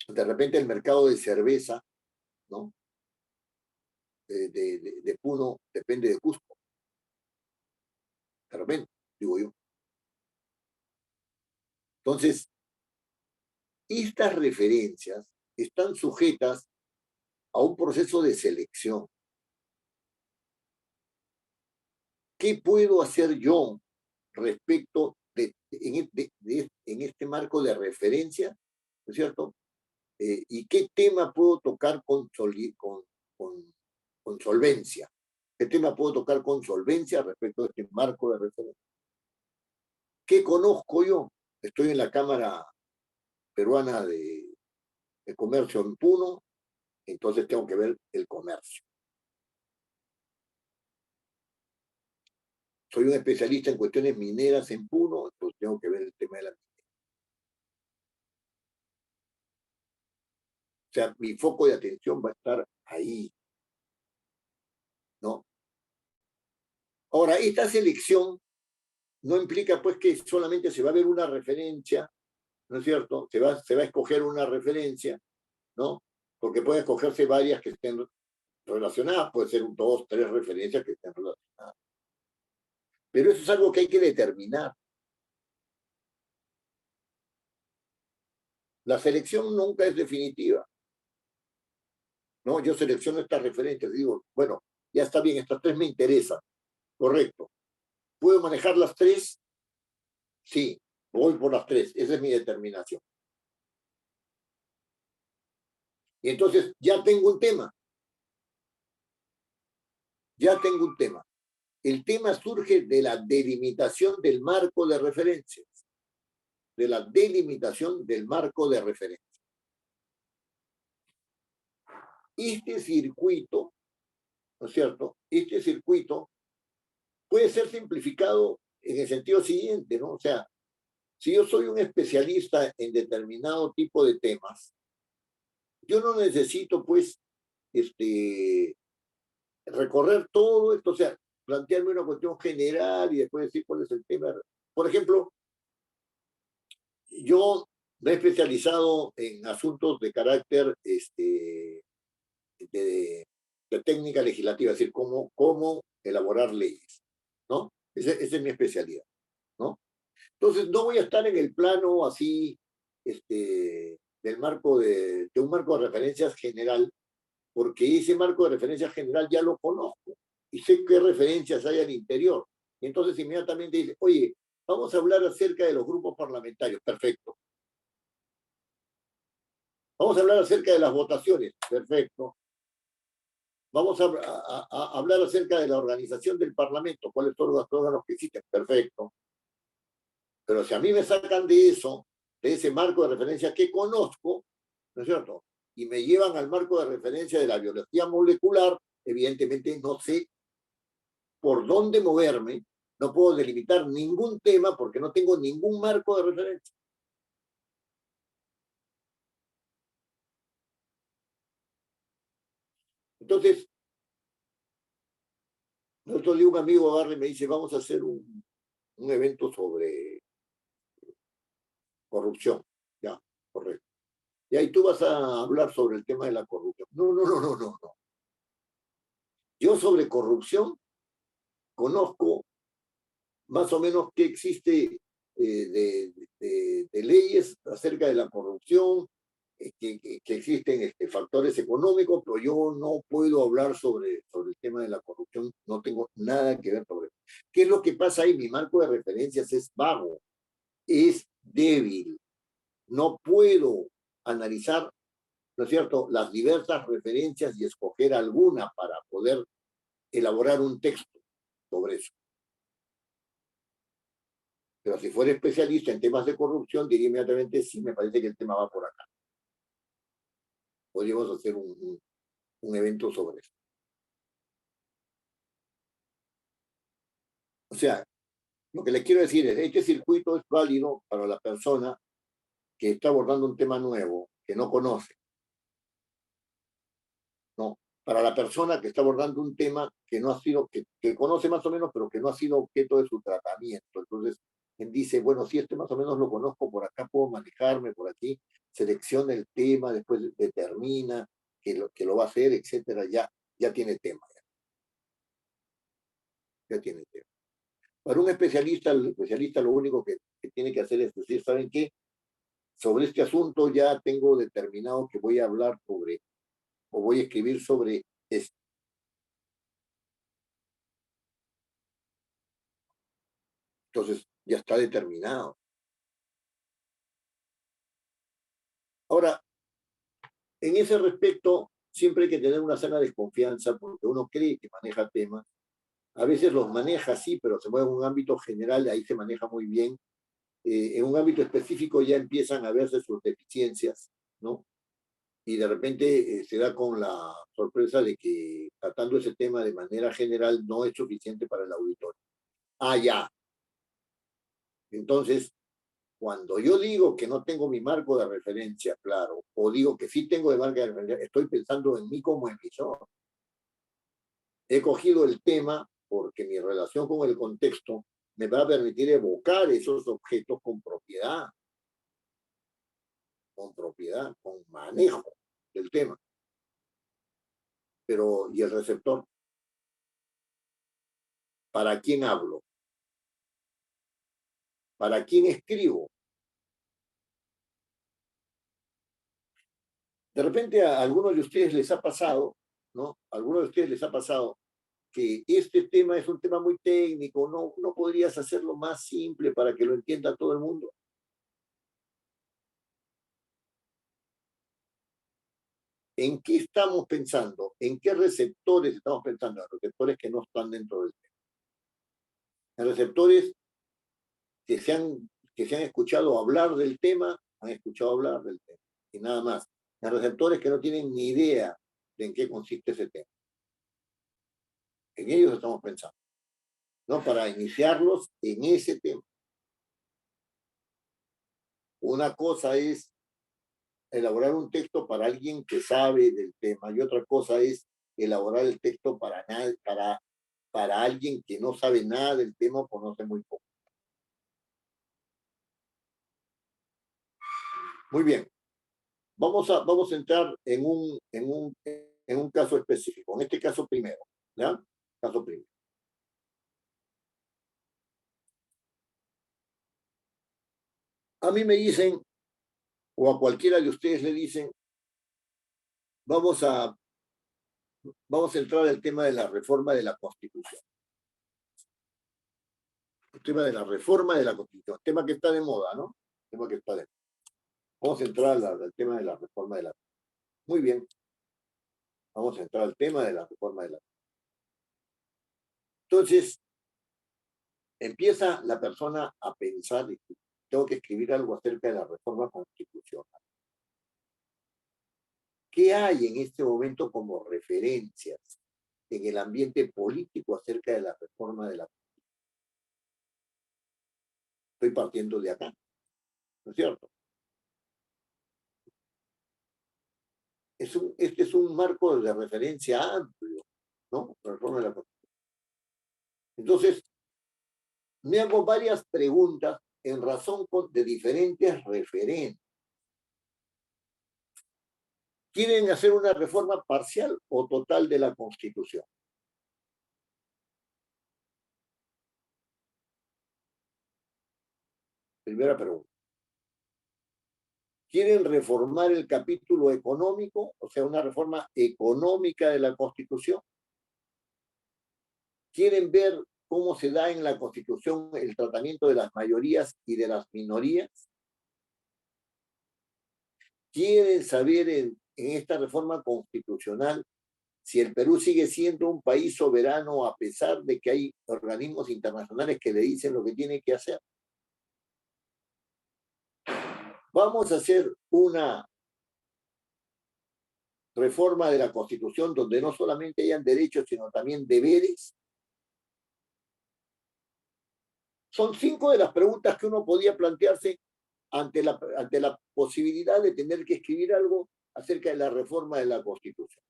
De repente el mercado de cerveza, ¿no?, de Puno depende de Cusco. De repente, digo yo. Entonces, estas referencias están sujetas a un proceso de selección. ¿Qué puedo hacer yo respecto en este marco de referencia, ¿no es cierto? ¿Y qué tema puedo tocar con solvencia? ¿Qué tema puedo tocar con solvencia respecto a este marco de referencia? ¿Qué conozco yo? Estoy en la Cámara Peruana de Comercio en Puno, entonces tengo que ver el comercio. Soy un especialista en cuestiones mineras en Puno, entonces tengo que ver el tema de la minería. O sea, mi foco de atención va a estar ahí, ¿no? Ahora, esta selección no implica pues que solamente se va a ver una referencia, ¿no es cierto? Se va a escoger una referencia, ¿no? Porque pueden escogerse varias que estén relacionadas, puede ser 2, 3 referencias que estén relacionadas. Pero eso es algo que hay que determinar. La selección nunca es definitiva, ¿no? Yo selecciono estas referencias y digo, bueno, ya está bien, estas 3 me interesan, correcto. ¿Puedo manejar las 3? Sí, voy por las 3, esa es mi determinación. Y entonces ya tengo un tema. Ya tengo un tema. El tema surge de la delimitación del marco de referencias. De la delimitación del marco de referencia. Este circuito, ¿no es cierto? Este circuito puede ser simplificado en el sentido siguiente, ¿no? O sea, si yo soy un especialista en determinado tipo de temas, yo no necesito, pues, recorrer todo esto, o sea, plantearme una cuestión general y después decir cuál es el tema. Por ejemplo, yo me he especializado en asuntos de carácter de técnica legislativa, es decir, cómo elaborar leyes, ¿no? Esa es mi especialidad, ¿no? Entonces, no voy a estar en el plano así, del marco de un marco de referencias general, porque ese marco de referencias general ya lo conozco y sé qué referencias hay al interior. Y entonces inmediatamente dice, oye, vamos a hablar acerca de los grupos parlamentarios, perfecto. Vamos a hablar acerca de las votaciones, perfecto. Vamos a hablar acerca de la organización del Parlamento, cuáles son los órganos que existen, perfecto. Pero si a mí me sacan de eso, de ese marco de referencia que conozco, ¿no es cierto? Y me llevan al marco de referencia de la biología molecular, evidentemente no sé por dónde moverme, no puedo delimitar ningún tema porque no tengo ningún marco de referencia. Entonces, el otro día un amigo agarra y me dice, vamos a hacer un evento sobre corrupción. Ya, correcto. Y ahí tú vas a hablar sobre el tema de la corrupción. No, no, no, no, no, no. Yo sobre corrupción conozco más o menos qué existe de leyes acerca de la corrupción, que existen factores económicos, pero yo no puedo hablar sobre el tema de la corrupción, no tengo nada que ver sobre eso. ¿Qué es lo que pasa ahí? Mi marco de referencias es vago, es débil. No puedo analizar, ¿no es cierto?, las diversas referencias y escoger alguna para poder elaborar un texto sobre eso. Pero si fuera especialista en temas de corrupción, diría inmediatamente, sí, me parece que el tema va por acá. Podríamos hacer un evento sobre eso. O sea, lo que les quiero decir es, este circuito es válido para la persona que está abordando un tema nuevo, que no conoce. No, para la persona que está abordando un tema que no ha sido, que conoce más o menos, pero que no ha sido objeto de su tratamiento. Entonces, él dice, bueno, si este más o menos lo conozco, por acá puedo manejarme, por aquí, selecciona el tema, después determina que lo va a hacer, etcétera, ya tiene tema. Ya tiene tema. Para un especialista, el especialista lo único que tiene que hacer es decir, ¿saben qué? Sobre este asunto ya tengo determinado que voy a hablar sobre, o voy a escribir sobre esto. Entonces, ya está determinado. Ahora, en ese respecto, siempre hay que tener una sana desconfianza porque uno cree que maneja temas. A veces los maneja, sí, pero se mueve en un ámbito general, ahí se maneja muy bien. En un ámbito específico ya empiezan a verse sus deficiencias, ¿no? Y de repente se da con la sorpresa de que tratando ese tema de manera general no es suficiente para el auditorio. Ah, ya. Entonces, cuando yo digo que no tengo mi marco de referencia, claro, o digo que sí tengo de marco de referencia, estoy pensando en mí como emisor. He cogido el tema porque mi relación con el contexto me va a permitir evocar esos objetos con propiedad, con manejo del tema. Pero, ¿y el receptor? ¿Para quién hablo? ¿Para quién escribo? De repente a algunos de ustedes les ha pasado, ¿no? A algunos de ustedes les ha pasado que este tema es un tema muy técnico, ¿no podrías hacerlo más simple para que lo entienda todo el mundo? ¿En qué estamos pensando? ¿En qué receptores estamos pensando? En receptores que no están dentro del tema. En receptores que se han escuchado hablar del tema, han escuchado hablar del tema. Y nada más. En receptores que no tienen ni idea de en qué consiste ese tema. En ellos estamos pensando, ¿no? Para iniciarlos en ese tema. Una cosa es elaborar un texto para alguien que sabe del tema y otra cosa es elaborar el texto para alguien que no sabe nada del tema o conoce muy poco. Muy bien. Vamos a entrar en un caso específico. En este caso primero. ¿Ya? Caso primero. A mí me dicen, o a cualquiera de ustedes le dicen, vamos a entrar al tema de la reforma de la Constitución. El tema de la reforma de la Constitución. Tema que está de moda, ¿no? Tema que está de moda. Vamos a entrar al tema de la reforma de la Constitución. Muy bien. Vamos a entrar al tema de la reforma de la Constitución. Entonces, empieza la persona a pensar, tengo que escribir algo acerca de la reforma constitucional. ¿Qué hay en este momento como referencias en el ambiente político acerca de la reforma de la Constitución? Estoy partiendo de acá, ¿no es cierto? Este es un marco de referencia amplio, ¿no? La reforma de la Constitución. Entonces, me hago varias preguntas en razón de diferentes referentes. ¿Quieren hacer una reforma parcial o total de la Constitución? Primera pregunta. ¿Quieren reformar el capítulo económico, o sea, una reforma económica de la Constitución? ¿Quieren ver cómo se da en la Constitución el tratamiento de las mayorías y de las minorías? ¿Quieren saber en esta reforma constitucional si el Perú sigue siendo un país soberano a pesar de que hay organismos internacionales que le dicen lo que tiene que hacer? Vamos a hacer una reforma de la Constitución donde no solamente hayan derechos, sino también deberes. Son 5 de las preguntas que uno podía plantearse ante la posibilidad de tener que escribir algo acerca de la reforma de la Constitución.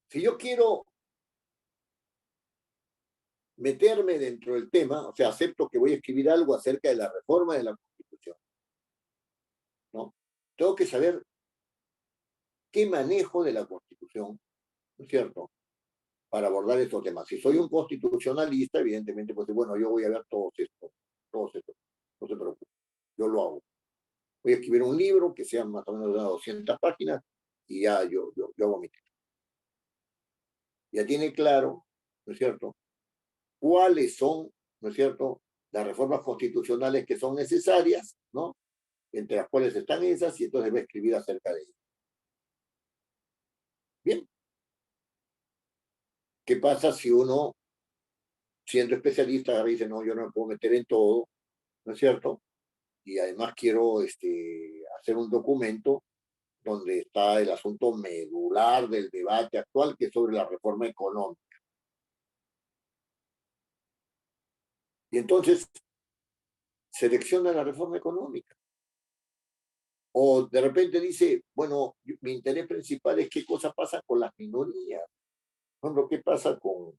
Si yo quiero meterme dentro del tema, o sea, acepto que voy a escribir algo acerca de la reforma de la Constitución, ¿no? Tengo que saber qué manejo de la Constitución, ¿no es cierto?, para abordar estos temas. Si soy un constitucionalista, evidentemente, pues bueno, yo voy a ver todos estos, no se preocupe, yo lo hago. Voy a escribir un libro que sea más o menos de 200 páginas y ya yo hago mi texto. Ya tiene claro, ¿no es cierto?, cuáles son, ¿no es cierto?, las reformas constitucionales que son necesarias, ¿no?, entre las cuales están esas, y entonces va a escribir acerca de ellas. Bien. ¿Qué pasa si uno, siendo especialista, dice, no, yo no me puedo meter en todo, ¿no es cierto? Y además quiero hacer un documento donde está el asunto medular del debate actual, que es sobre la reforma económica. Y entonces selecciona la reforma económica. O de repente dice, bueno, mi interés principal es qué cosa pasa con las minorías. Por ejemplo, qué pasa con,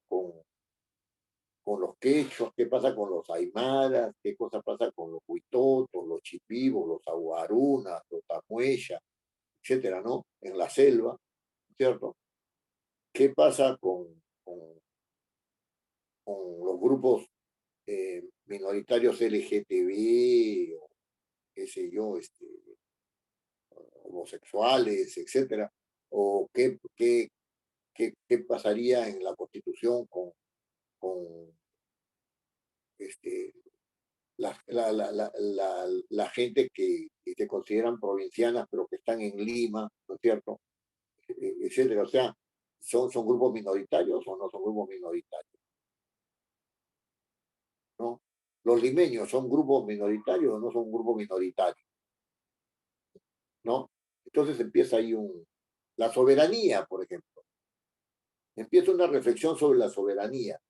con los quechos, qué pasa con los aymaras, qué cosa pasa con los huitotos, los chipivos, los aguarunas, los tamueyas, etcétera, ¿no? En la selva, ¿cierto? ¿Qué pasa con los grupos minoritarios LGTB, o qué sé yo, homosexuales, etcétera? ¿O qué pasaría en la Constitución con la gente que se consideran provincianas pero que están en Lima, ¿no es cierto? Etcétera. O sea, ¿son grupos minoritarios o no son grupos minoritarios? ¿No? Los limeños son grupos minoritarios o no son grupos minoritarios, ¿no? Entonces empieza ahí la soberanía, por ejemplo. Empieza una reflexión sobre la soberanía.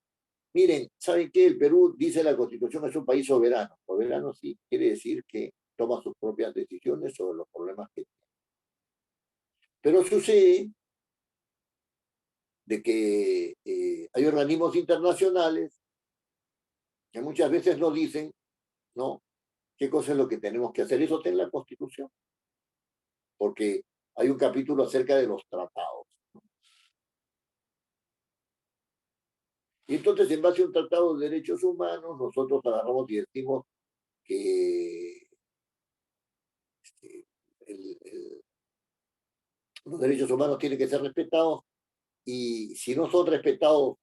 Miren, ¿saben qué? El Perú, dice la Constitución, es un país soberano. Soberano sí quiere decir que toma sus propias decisiones sobre los problemas que tiene. Pero sucede de que hay organismos internacionales que muchas veces nos dicen, ¿no? ¿Qué cosa es lo que tenemos que hacer? Eso está en la Constitución, porque hay un capítulo acerca de los tratados. Y entonces, en base a un tratado de derechos humanos, nosotros agarramos y decimos que el, el, los derechos humanos tienen que ser respetados, y si no son respetados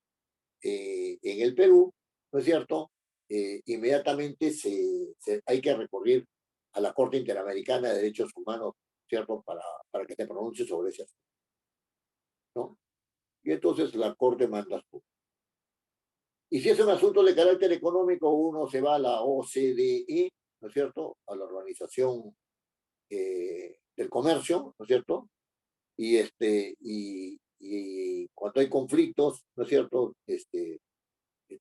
en el Perú, ¿no es cierto? Inmediatamente hay que recurrir a la Corte Interamericana de Derechos Humanos, ¿cierto? Para que se pronuncie sobre ese asunto, ¿no? Y entonces la Corte manda su. Y si es un asunto de carácter económico, uno se va a la OCDE, ¿no es cierto? A la Organización del Comercio, ¿no es cierto? Y cuando hay conflictos, ¿no es cierto?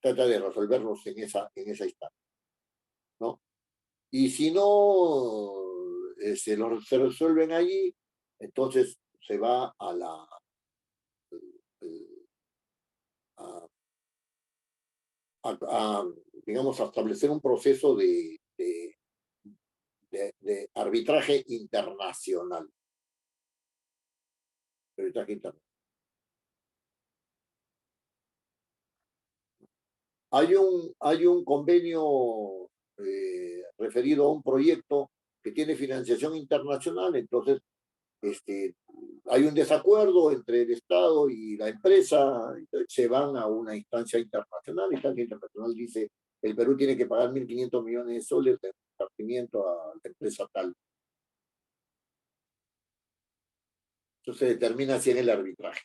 Trata de resolverlos en esa instancia, ¿no? Y si no se resuelven allí, entonces se va a, a, digamos, a establecer un proceso de arbitraje internacional. Arbitraje internacional. Hay un convenio referido a un proyecto que tiene financiación internacional, entonces hay un desacuerdo entre el Estado y la empresa, se van a una instancia internacional. La instancia internacional dice: el Perú tiene que pagar 1.500 millones de soles de repartimiento a la empresa tal. Entonces se determina si en el arbitraje.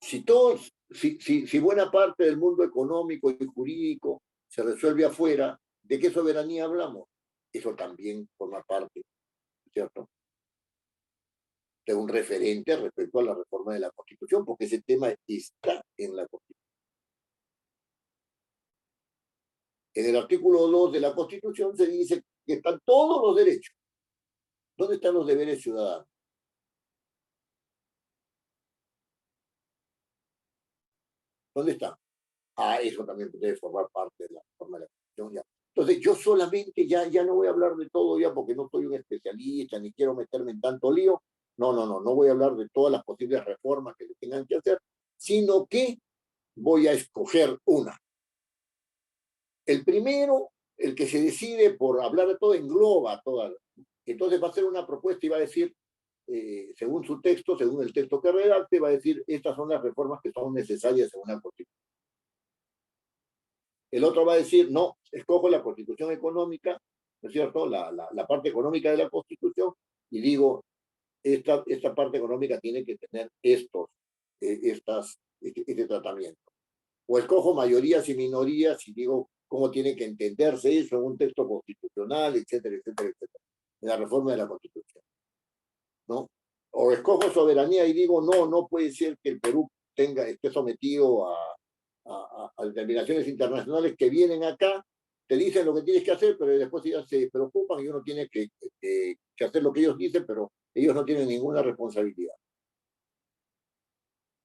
Si buena parte del mundo económico y jurídico se resuelve afuera, ¿de qué soberanía hablamos? Eso también forma parte, ¿cierto?, de un referente respecto a la reforma de la Constitución, porque ese tema está en la Constitución. En el artículo 2 de la Constitución se dice que están todos los derechos. ¿Dónde están los deberes ciudadanos? ¿Dónde están? Eso también debe formar parte de la reforma de la Constitución. Ya. Entonces, yo solamente ya no voy a hablar de todo ya, porque no soy un especialista, ni quiero meterme en tanto lío. No voy a hablar de todas las posibles reformas que se tengan que hacer, sino que voy a escoger una. El primero, el que se decide por hablar de todo, engloba toda. Entonces va a ser una propuesta y va a decir, según su texto, según el texto que redacte, va a decir: estas son las reformas que son necesarias según la Constitución. El otro va a decir: no, escojo la Constitución económica, ¿no es cierto?, la parte económica de la Constitución, y digo: esta parte económica tiene que tener este tratamiento. O escojo mayorías y minorías y digo cómo tiene que entenderse eso en un texto constitucional, etcétera, etcétera, etcétera, en la reforma de la Constitución, ¿no? O escojo soberanía y digo: no puede ser que el Perú esté sometido a determinaciones internacionales que vienen acá, te dicen lo que tienes que hacer, pero después ellos se preocupan y uno tiene que hacer lo que ellos dicen, pero ellos no tienen ninguna responsabilidad.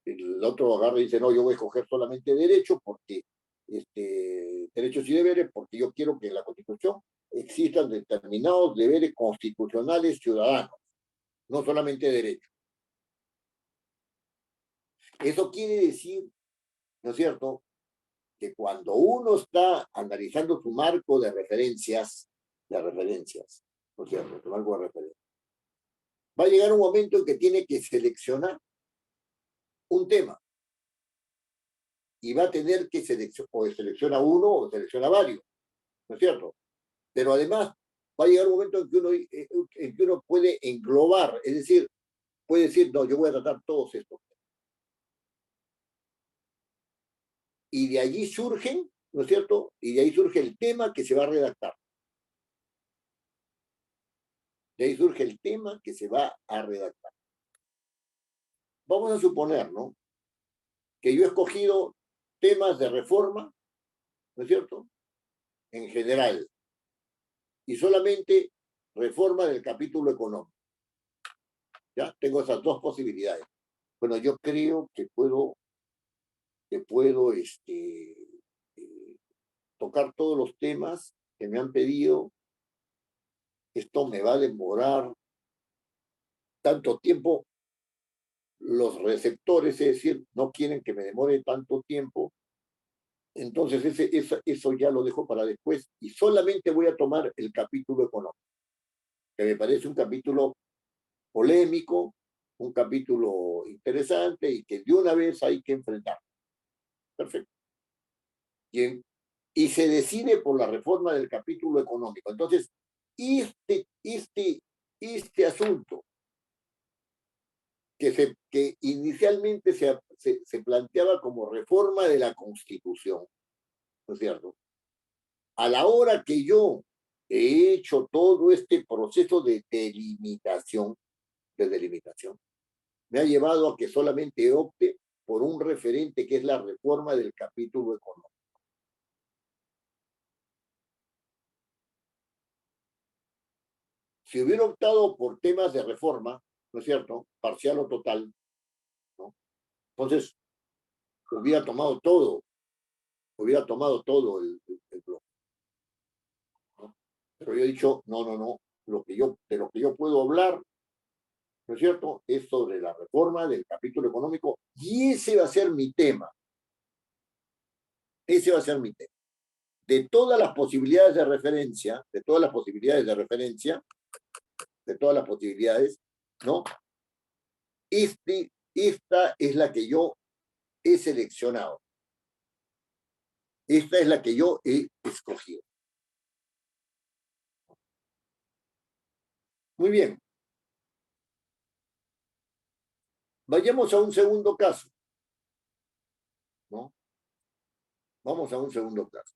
El otro agarra y dice, no, yo voy a escoger solamente derecho, porque derechos y deberes, porque yo quiero que en la Constitución existan determinados deberes constitucionales ciudadanos, no solamente derechos. Eso quiere decir, ¿no es cierto?, que cuando uno está analizando su marco de referencias, ¿no es cierto?, su marco de referencias, va a llegar un momento en que tiene que seleccionar un tema y va a tener que selecciona uno o selecciona varios, ¿no es cierto? Pero además va a llegar un momento en que uno puede englobar, es decir, puede decir, no, yo voy a tratar todos estos. Y de allí surgen, ¿no es cierto? Y de ahí surge el tema que se va a redactar. De ahí surge el tema que se va a redactar. Vamos a suponer, ¿no?, que yo he escogido temas de reforma, ¿no es cierto?, en general, y solamente reforma del capítulo económico. ¿Ya? Tengo esas dos posibilidades. Bueno, yo creo que puedo tocar todos los temas que me han pedido. Esto me va a demorar tanto tiempo. Los receptores, es decir, no quieren que me demore tanto tiempo. Entonces eso ya lo dejo para después y solamente voy a tomar el capítulo económico, que me parece un capítulo polémico, un capítulo interesante y que de una vez hay que enfrentar. Perfecto. Bien. Y se decide por la reforma del capítulo económico. Entonces, este asunto que inicialmente se planteaba como reforma de la Constitución, ¿no es cierto?, a la hora que yo he hecho todo este proceso de delimitación, me ha llevado a que solamente opte por un referente que es la reforma del capítulo económico. Si hubiera optado por temas de reforma, ¿no es cierto?, parcial o total, ¿no?, entonces hubiera tomado todo el bloque, ¿no? Pero yo he dicho, no, de lo que yo puedo hablar, ¿no es cierto?, es sobre la reforma del capítulo económico y ese va a ser mi tema. Ese va a ser mi tema. De todas las posibilidades de referencia, ¿no?, esta es la que yo he seleccionado. Esta es la que yo he escogido. Muy bien. Vayamos a un segundo caso, ¿no? Vamos a un segundo caso.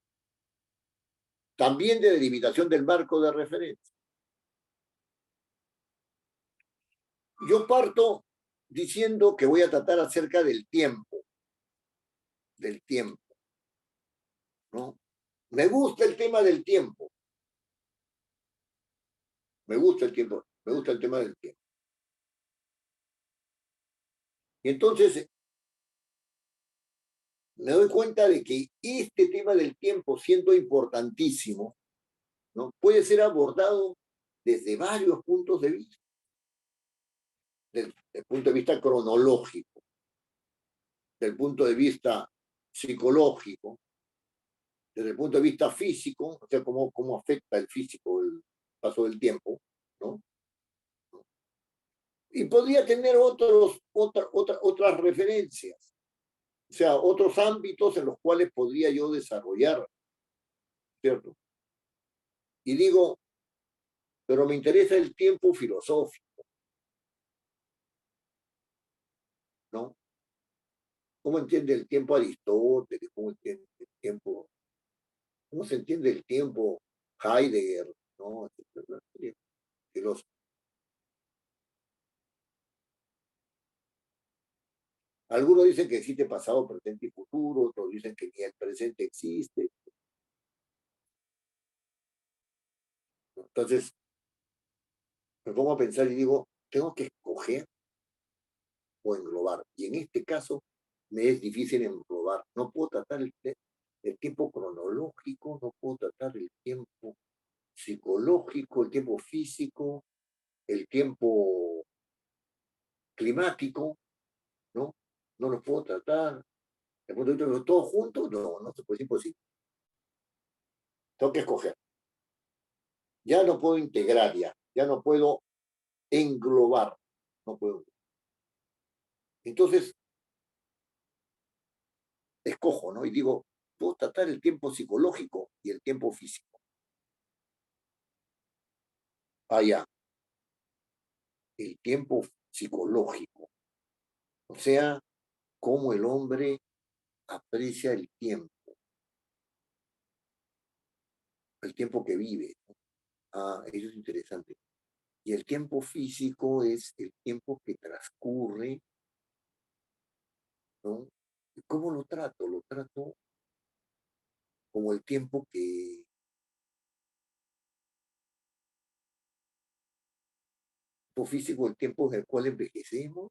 También de delimitación del marco de referencia. Yo parto diciendo que voy a tratar acerca del tiempo, ¿no? Me gusta el tema del tiempo. Me gusta el tema del tiempo. Y entonces me doy cuenta de que este tema del tiempo, siendo importantísimo, ¿no?, puede ser abordado desde varios puntos de vista. Desde el punto de vista cronológico, desde el punto de vista psicológico, desde el punto de vista físico, o sea, cómo afecta el físico el paso del tiempo, ¿no? Y podría tener otras referencias, o sea, otros ámbitos en los cuales podría yo desarrollar, ¿cierto? Y digo, pero me interesa el tiempo filosófico, ¿no? ¿Cómo entiende el tiempo Aristóteles? ¿Cómo entiende el tiempo? ¿Cómo se entiende el tiempo Heidegger? ¿No? Los, algunos dicen que existe pasado, presente y futuro, otros dicen que ni el presente existe. Entonces, me pongo a pensar y digo, tengo que escoger o englobar. Y en este caso, me es difícil englobar. No puedo tratar el tiempo cronológico, no puedo tratar el tiempo psicológico, el tiempo físico, el tiempo climático, ¿no? No los puedo tratar. ¿De punto de vista de todo junto? No, no se puede, es imposible. Tengo que escoger. Ya no puedo integrar ya no puedo englobar, no puedo. Entonces, escojo, ¿no? Y digo, puedo tratar el tiempo psicológico y el tiempo físico. Ya. El tiempo psicológico. O sea, cómo el hombre aprecia el tiempo que vive. Eso es interesante. Y el tiempo físico es el tiempo que transcurre, ¿no? ¿Cómo lo trato? Lo trato como el tiempo físico, el tiempo en el cual envejecemos,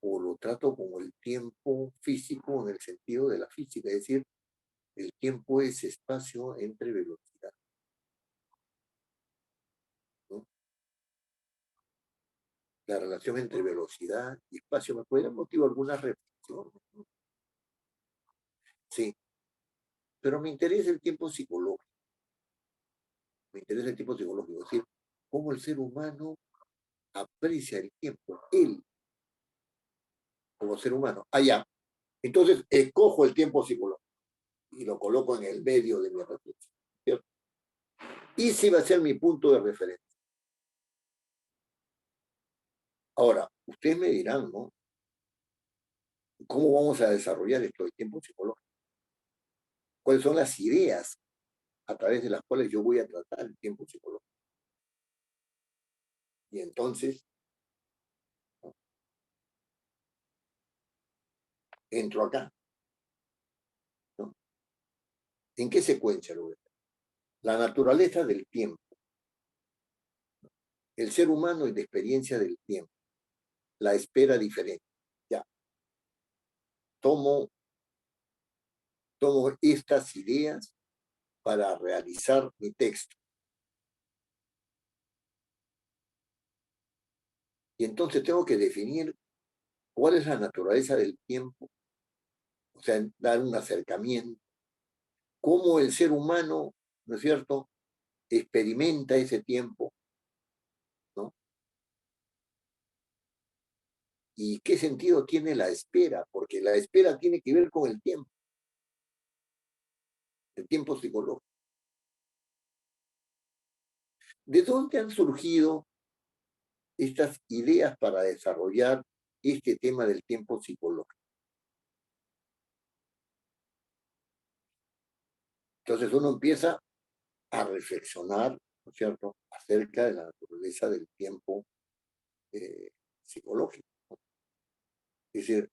o lo trato como el tiempo físico en el sentido de la física, es decir, el tiempo es espacio entre velocidad, ¿no? La relación entre velocidad y espacio me puede dar motivo a alguna reflexión, ¿no? Sí, pero me interesa el tiempo psicológico, me interesa el tiempo psicológico, es decir, cómo el ser humano aprecia el tiempo, él como ser humano. Ya. Entonces, escojo el tiempo psicológico y lo coloco en el medio de mi reflexión, ¿cierto? Y ese va a ser mi punto de referencia. Ahora, ustedes me dirán, ¿no? ¿Cómo vamos a desarrollar esto del tiempo psicológico? ¿Cuáles son las ideas a través de las cuales yo voy a tratar el tiempo psicológico? Y entonces, ¿no? Entro acá, ¿no? ¿En qué secuencia lo voy a hacer? La naturaleza del tiempo, el ser humano y la experiencia del tiempo, la espera diferente. Ya, tomo estas ideas para realizar mi texto. Y entonces tengo que definir cuál es la naturaleza del tiempo, o sea, dar un acercamiento, cómo el ser humano, ¿no es cierto?, experimenta ese tiempo, ¿no? Y qué sentido tiene la espera, porque la espera tiene que ver con el tiempo psicológico. ¿De dónde han surgido estas ideas para desarrollar este tema del tiempo psicológico? Entonces uno empieza a reflexionar, ¿no es cierto?, acerca de la naturaleza del tiempo psicológico. Es decir,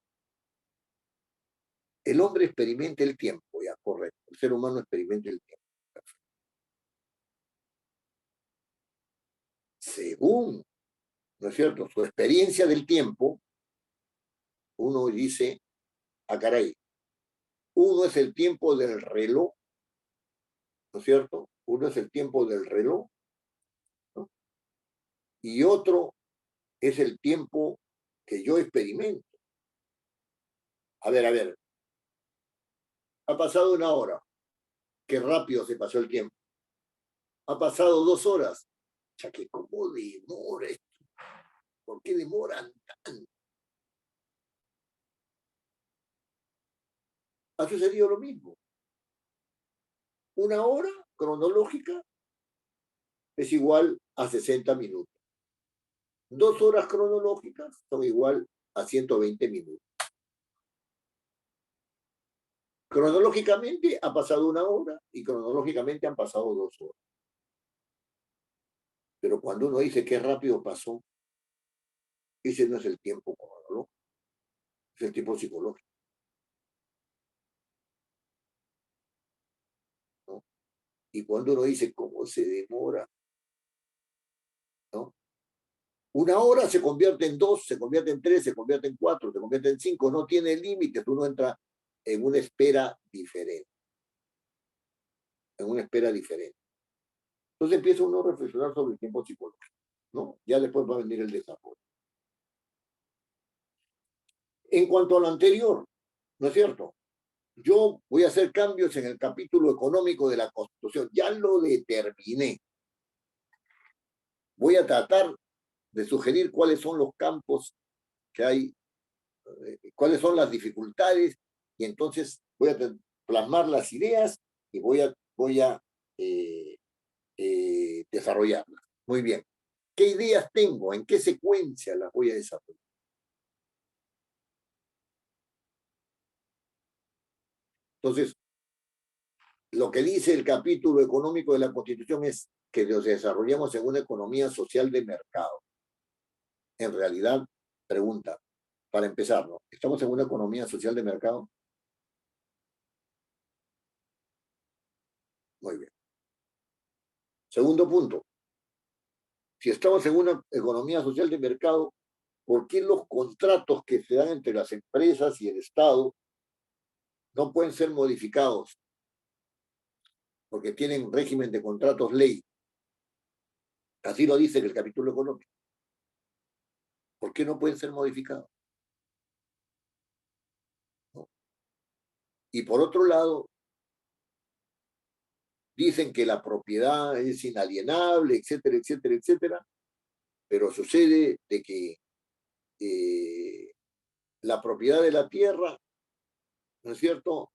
el hombre experimenta el tiempo, ya, correcto. El ser humano experimenta el tiempo. Según, ¿no es cierto?, su experiencia del tiempo, uno dice, caray, uno es el tiempo del reloj, ¿no es cierto? Uno es el tiempo del reloj, ¿no? Y otro es el tiempo que yo experimento. A ver, ha pasado una hora, qué rápido se pasó el tiempo. Ha pasado 2 horas, ya que cómo demora esto, ¿por qué demoran tanto? Ha sucedido lo mismo. Una hora cronológica es igual a 60 minutos. 2 horas cronológicas son igual a 120 minutos. Cronológicamente ha pasado una hora y cronológicamente han pasado 2 horas. Pero cuando uno dice qué rápido pasó, ese no es el tiempo cronológico, es el tiempo psicológico, ¿no? Y cuando uno dice, ¿cómo se demora? ¿No? Una hora se convierte en 2, se convierte en 3, se convierte en 4, se convierte en 5, no tiene límites, uno entra en una espera diferente. En una espera diferente. Entonces empieza uno a reflexionar sobre el tiempo psicológico, ¿no? Ya después va a venir el desarrollo. En cuanto a lo anterior, ¿no es cierto? Yo voy a hacer cambios en el capítulo económico de la Constitución, ya lo determiné. Voy a tratar de sugerir cuáles son los campos que hay, cuáles son las dificultades, y entonces voy a plasmar las ideas y voy a desarrollarlas. Muy bien. ¿Qué ideas tengo? ¿En qué secuencia las voy a desarrollar? Entonces, lo que dice el capítulo económico de la Constitución es que nos desarrollamos en una economía social de mercado. En realidad, pregunta, para empezar, ¿no? ¿Estamos en una economía social de mercado? Muy bien. Segundo punto, si estamos en una economía social de mercado, ¿por qué los contratos que se dan entre las empresas y el Estado no pueden ser modificados? Porque tienen régimen de contratos ley. Así lo dice en el capítulo económico. ¿Por qué no pueden ser modificados? ¿No? Y por otro lado, dicen que la propiedad es inalienable, etcétera, etcétera, etcétera, pero sucede de que la propiedad de la tierra, ¿no es cierto?,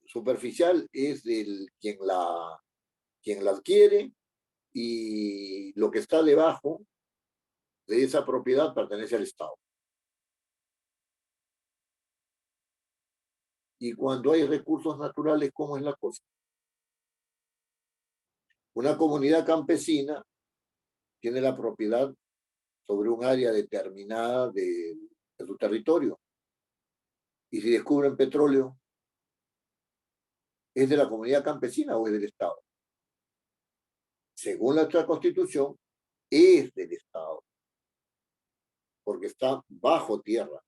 superficial es del quien la adquiere, y lo que está debajo de esa propiedad pertenece al Estado. Y cuando hay recursos naturales, ¿cómo es la cosa? Una comunidad campesina tiene la propiedad sobre un área determinada de su territorio. Y si descubren petróleo, ¿es de la comunidad campesina o es del Estado? Según nuestra Constitución, es del Estado, porque está bajo tierra.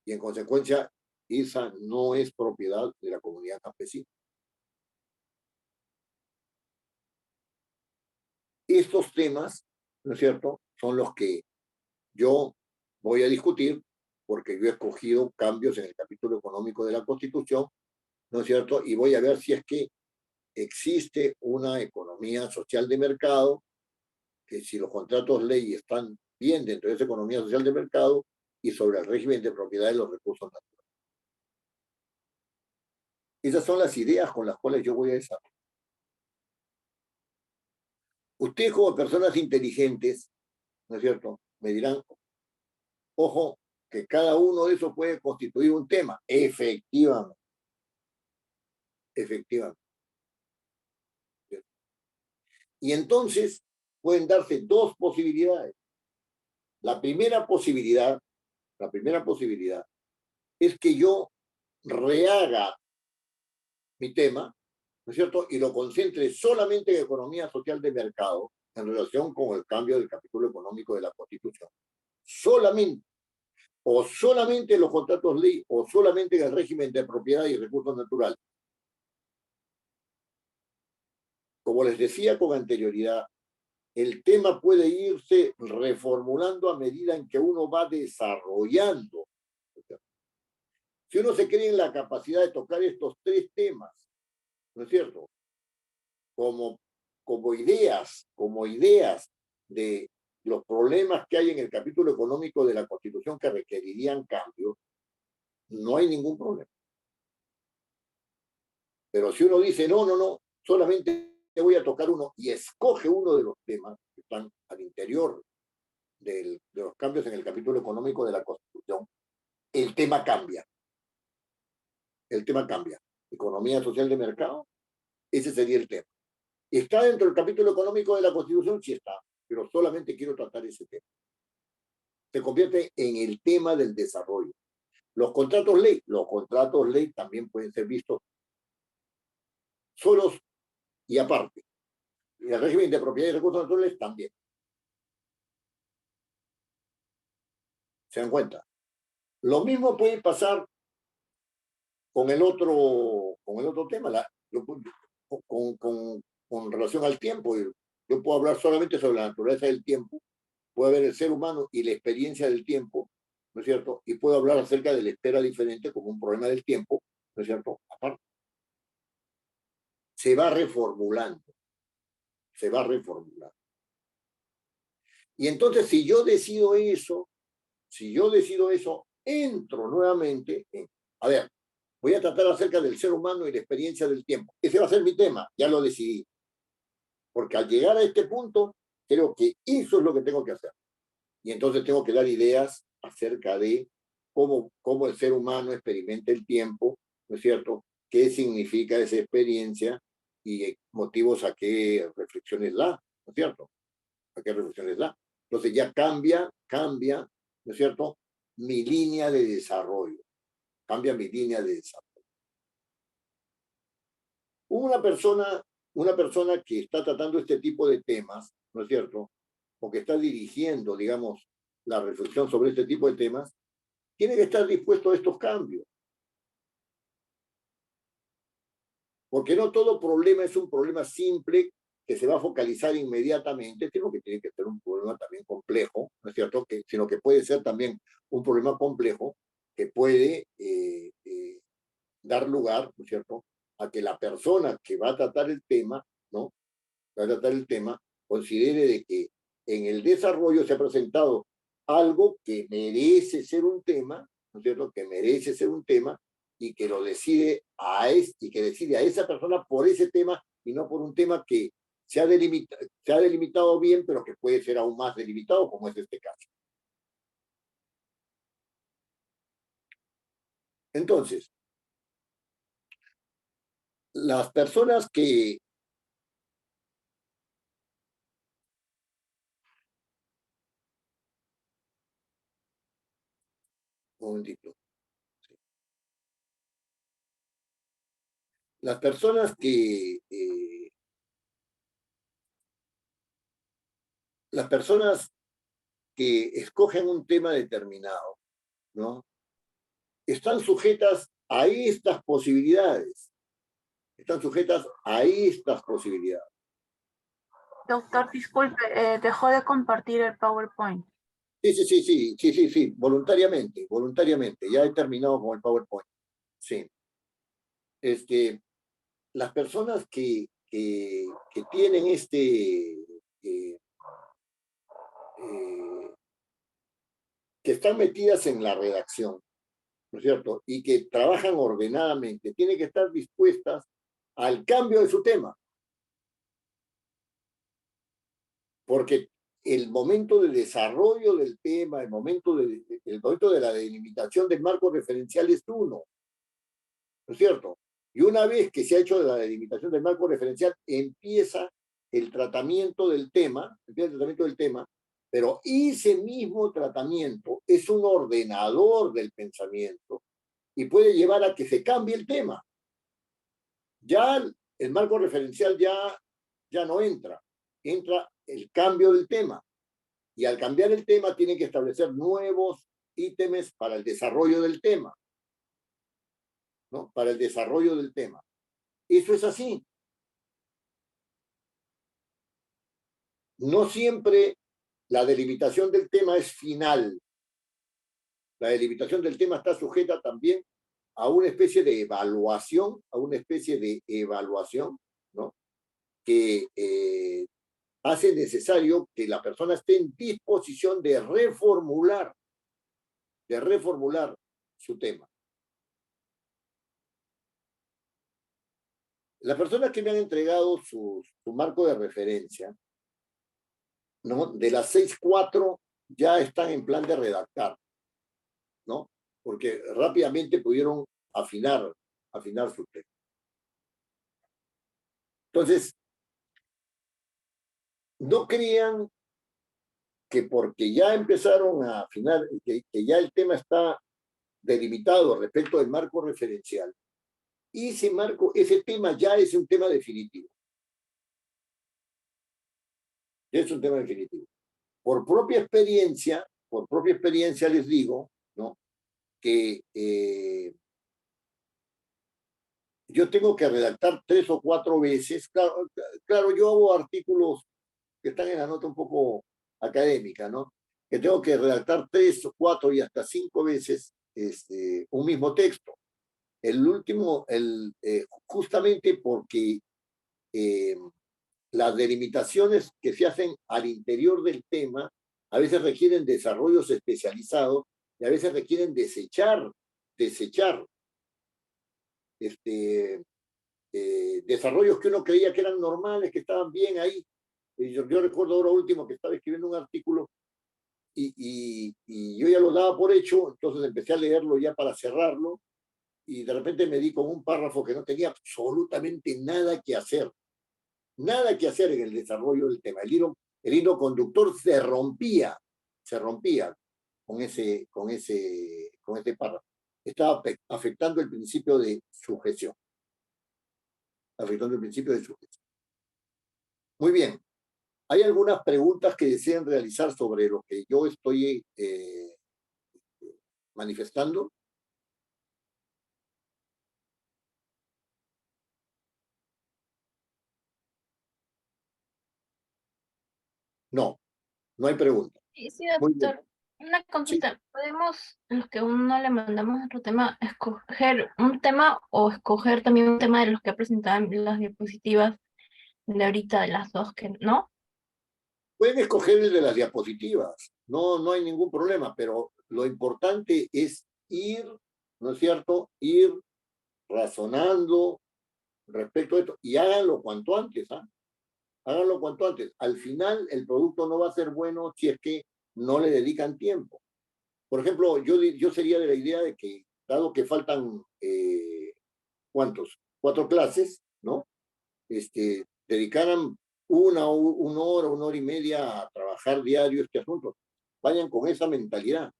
Y en consecuencia, esa no es propiedad de la comunidad campesina. Estos temas, ¿no es cierto?, son los que yo voy a discutir, porque yo he escogido cambios en el capítulo económico de la Constitución, ¿no es cierto? Y voy a ver si es que existe una economía social de mercado, que si los contratos ley están bien dentro de esa economía social de mercado, y sobre el régimen de propiedad de los recursos naturales. Esas son las ideas con las cuales yo voy a desarrollar. Ustedes como personas inteligentes, ¿no es cierto?, me dirán, ojo, que cada uno de esos puede constituir un tema. Efectivamente. Efectivamente. Y entonces pueden darse dos posibilidades. La primera posibilidad es que yo rehaga mi tema, ¿no es cierto?, y lo concentre solamente en economía social de mercado en relación con el cambio del capítulo económico de la Constitución. Solamente, o solamente en los contratos ley, o solamente en el régimen de propiedad y recursos naturales. Como les decía con anterioridad, el tema puede irse reformulando a medida en que uno va desarrollando. Si uno se cree en la capacidad de tocar estos tres temas, ¿no es cierto?, como ideas de los problemas que hay en el capítulo económico de la Constitución que requerirían cambio, no hay ningún problema. Pero si uno dice, no, solamente voy a tocar uno, y escoge uno de los temas que están al interior de los cambios en el capítulo económico de la Constitución, el tema cambia. El tema cambia. Economía social de mercado, ese sería el tema. ¿Está dentro del capítulo económico de la Constitución? Sí está, pero solamente quiero tratar ese tema. Se convierte en el tema del desarrollo. Los contratos ley también pueden ser vistos solos y aparte. Y el régimen de propiedad y recursos naturales también. ¿Se dan cuenta? Lo mismo puede pasar con el otro tema, con relación al tiempo. Yo puedo hablar solamente sobre la naturaleza del tiempo, puede haber el ser humano y la experiencia del tiempo, ¿no es cierto? Y puedo hablar acerca de la espera diferente como un problema del tiempo, ¿no es cierto? Aparte, se va reformulando, se va reformulando. Y entonces, si yo decido eso, entro nuevamente a ver, voy a tratar acerca del ser humano y la experiencia del tiempo. Ese va a ser mi tema, ya lo decidí. Porque al llegar a este punto, creo que eso es lo que tengo que hacer. Y entonces tengo que dar ideas acerca de cómo el ser humano experimenta el tiempo, ¿no es cierto? ¿Qué significa esa experiencia? Y motivos a qué reflexiones da, ¿no es cierto? ¿A qué reflexiones da? Entonces ya cambia, ¿no es cierto? Mi línea de desarrollo. Cambia mi línea de desarrollo. Una persona que está tratando este tipo de temas, ¿no es cierto? O que está dirigiendo, digamos, la reflexión sobre este tipo de temas, tiene que estar dispuesto a estos cambios. Porque no todo problema es un problema simple que se va a focalizar inmediatamente, sino que tiene que ser un problema también complejo, ¿no es cierto? Sino que puede ser también un problema complejo que puede dar lugar, ¿no es cierto?, a que la persona que va a tratar el tema, ¿no?, va a tratar el tema, considere de que en el desarrollo se ha presentado algo que merece ser un tema, ¿no es cierto?, que merece ser un tema y que lo decide y que decide a esa persona por ese tema y no por un tema que se ha delimitado bien, pero que puede ser aún más delimitado, como es este caso. Entonces, las personas que un momentito. Las personas que escogen un tema determinado, ¿no?, están sujetas a estas posibilidades. Están sujetas a estas posibilidades. Doctor, disculpe, dejó de compartir el PowerPoint. Sí, voluntariamente, ya he terminado con el PowerPoint. Sí. Las personas que tienen que están metidas en la redacción, ¿no es cierto?, y que trabajan ordenadamente, tienen que estar dispuestas al cambio de su tema. Porque el momento de desarrollo del tema, el momento de la delimitación del marco referencial es uno, ¿no es cierto? Y una vez que se ha hecho la delimitación del marco referencial, empieza el tratamiento del tema, pero ese mismo tratamiento es un ordenador del pensamiento y puede llevar a que se cambie el tema. Ya el marco referencial ya no entra el cambio del tema. Y al cambiar el tema tiene que establecer nuevos ítems para el desarrollo del tema, ¿no? Para el desarrollo del tema. Eso es así. No siempre la delimitación del tema es final. La delimitación del tema está sujeta también a una especie de evaluación, ¿no?, que hace necesario que la persona esté en disposición de reformular su tema. Las personas que me han entregado su marco de referencia, ¿no?, de las 6, 4 ya están en plan de redactar, ¿no?, porque rápidamente pudieron afinar su tema. Entonces, no crean que porque ya empezaron a afinar, que ya el tema está delimitado respecto del marco referencial, Y ese tema ya es un tema definitivo. Ya es un tema definitivo. Por propia experiencia les digo, ¿no? Que yo tengo que redactar 3 o 4 veces. Claro, yo hago artículos que están en la nota un poco académica, ¿no? Que tengo que redactar 3 o 4 y hasta 5 veces un mismo texto. El último, justamente porque las delimitaciones que se hacen al interior del tema a veces requieren desarrollos especializados y a veces requieren desechar desarrollos que uno creía que eran normales, que estaban bien ahí. Yo recuerdo ahora último que estaba escribiendo un artículo y yo ya lo daba por hecho, entonces empecé a leerlo ya para cerrarlo y de repente me di con un párrafo que no tenía absolutamente nada que hacer en el desarrollo del tema. El hilo conductor se rompía con ese párrafo. Estaba afectando el principio de sujeción. Muy bien. ¿Hay algunas preguntas que deseen realizar sobre lo que yo estoy manifestando? No hay pregunta. Sí, Muy bien. doctor. Una consulta. ¿Podemos, los que uno le mandamos otro tema, escoger un tema o escoger también un tema de los que presentaban las diapositivas de ahorita, de las dos que no? Pueden escoger el de las diapositivas, no hay ningún problema, pero lo importante es ir, ¿no es cierto? Ir razonando respecto a esto y háganlo cuanto antes, ¿ah? Háganlo cuanto antes. Al final, el producto no va a ser bueno si es que no le dedican tiempo. Por ejemplo, yo sería de la idea de que, dado que faltan, ¿cuántos? 4 clases, ¿no? Dedicaran una hora y media a trabajar diario este asunto. Vayan con esa mentalidad.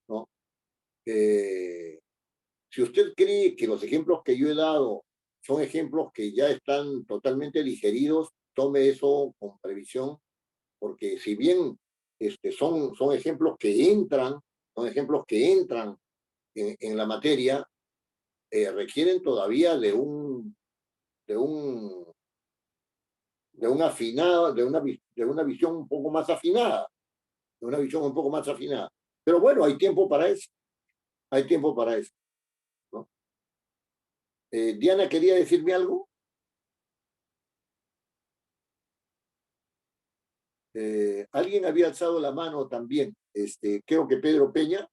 ¿No? Si usted cree que los ejemplos que yo he dado son ejemplos que ya están totalmente digeridos, tome eso con previsión, porque si bien son ejemplos que entran, en la materia, requieren todavía de una visión un poco más afinada, Pero bueno, hay tiempo para eso, ¿no? Diana, ¿quería decirme algo? Alguien había alzado la mano también, creo que Pedro Peña.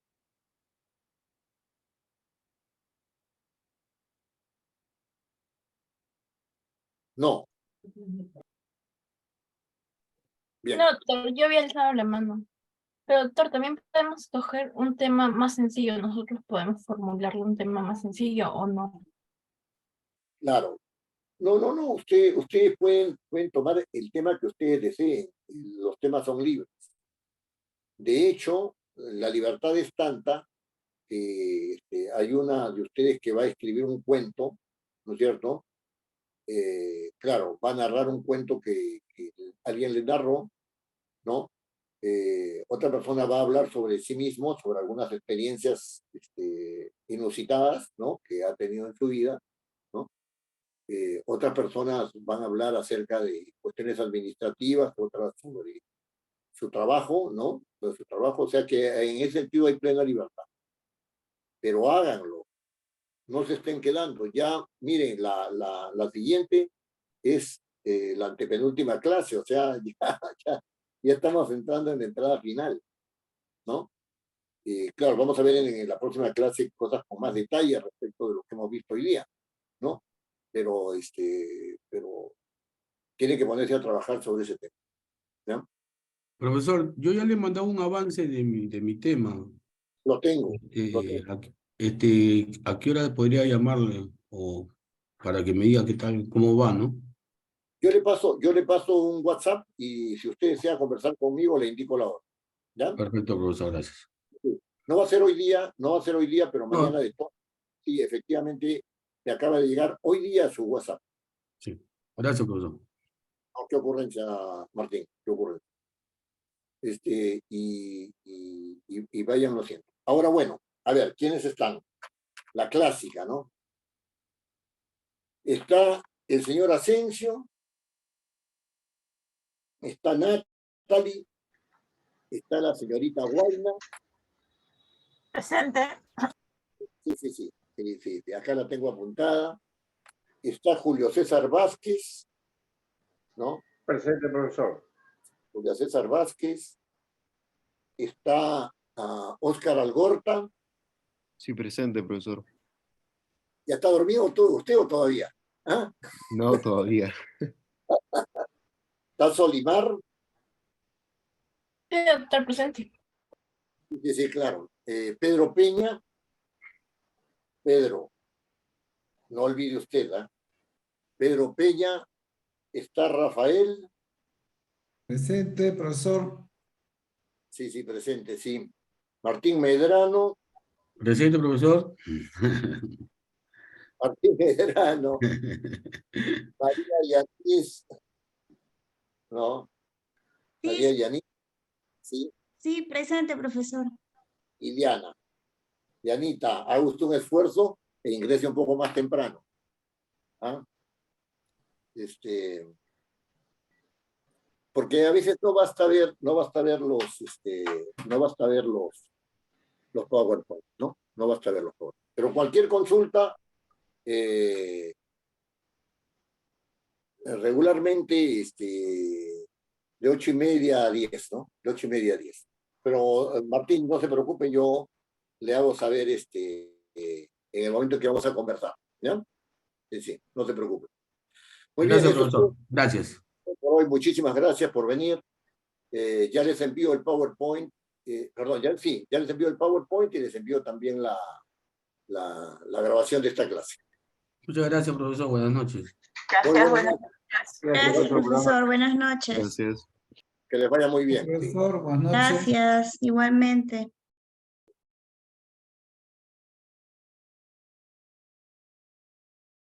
No. Bien. No, doctor, yo había alzado la mano. Pero doctor, también podemos escoger un tema más sencillo. Nosotros podemos formularle un tema más sencillo o no. Claro. No. Ustedes pueden tomar el tema que ustedes deseen. Los temas son libres. De hecho, la libertad es tanta que hay una de ustedes que va a escribir un cuento, ¿no es cierto? Claro, va a narrar un cuento que alguien le narró, ¿no? Otra persona va a hablar sobre sí mismo, sobre algunas experiencias inusitadas, ¿no? Que ha tenido en su vida, ¿no? Otras personas van a hablar acerca de cuestiones administrativas, otras sobre su trabajo, ¿no? Sobre su trabajo, o sea que en ese sentido hay plena libertad. Pero háganlo, no se estén quedando. Ya, miren, la siguiente es la antepenúltima clase, o sea, ya estamos entrando en la entrada final, ¿no? Claro, vamos a ver en la próxima clase cosas con más detalle respecto de lo que hemos visto hoy día, ¿no? Pero tiene que ponerse a trabajar sobre ese tema, ¿no? Profesor, yo ya le he mandado un avance de mi tema. Lo tengo. ¿A qué hora podría llamarle? O para que me diga qué tal, cómo va, ¿no? Yo le paso un WhatsApp y si usted desea conversar conmigo, le indico la hora, ¿ya? Perfecto, profesor, gracias. No va a ser hoy día, pero No. mañana de todo. Sí, efectivamente, me acaba de llegar hoy día su WhatsApp. Sí, gracias, profesor. No, qué ocurrencia, Martín, qué ocurrencia. Y vayan lo siento. Ahora, bueno, a ver, ¿quiénes están? La clásica, ¿no? Está el señor Asensio, está Natalie, está la señorita Guayna. Presente. Sí, acá la tengo apuntada. Está Julio César Vázquez, ¿no? Presente, profesor. Julio César Vázquez. Está Óscar Algorta. Sí, presente, profesor. ¿Ya está dormido todo usted o todavía? ¿Ah? No, todavía. Está Solimar. Sí, doctor, presente. Sí, claro. Pedro Peña. Pedro, no olvide usted, ¿ah? Pedro Peña. Está Rafael. Presente, profesor. Sí, presente, sí. Martín Medrano. Presente, profesor. Martín Medrano. María Yanis. ¿No? Sí, María Yanis. Sí. sí, presente, profesor. Y Diana. Dianita, haga usted un esfuerzo e ingrese un poco más temprano. ¿Ah? Porque a veces no basta ver los PowerPoint, ¿no? No basta ver los PowerPoint. Pero cualquier consulta, regularmente, de 8:30 a 10, ¿no? De 8:30 a 10. Pero, Martín, no se preocupe, yo le hago saber en el momento que vamos a conversar, ¿ya? Sí, no se preocupe. Muy Gracias, bien, eso es profesor. Gracias. por hoy. Muchísimas gracias por venir. Ya les envío el PowerPoint. Ya les envío el PowerPoint y les envío también la grabación de esta clase. Muchas gracias, profesor. Buenas noches. Muy Gracias, buenas buenas noches. Gracias, profesor. Buenas noches. Gracias. Que les vaya muy bien. Profesor, buenas noches. Gracias, igualmente.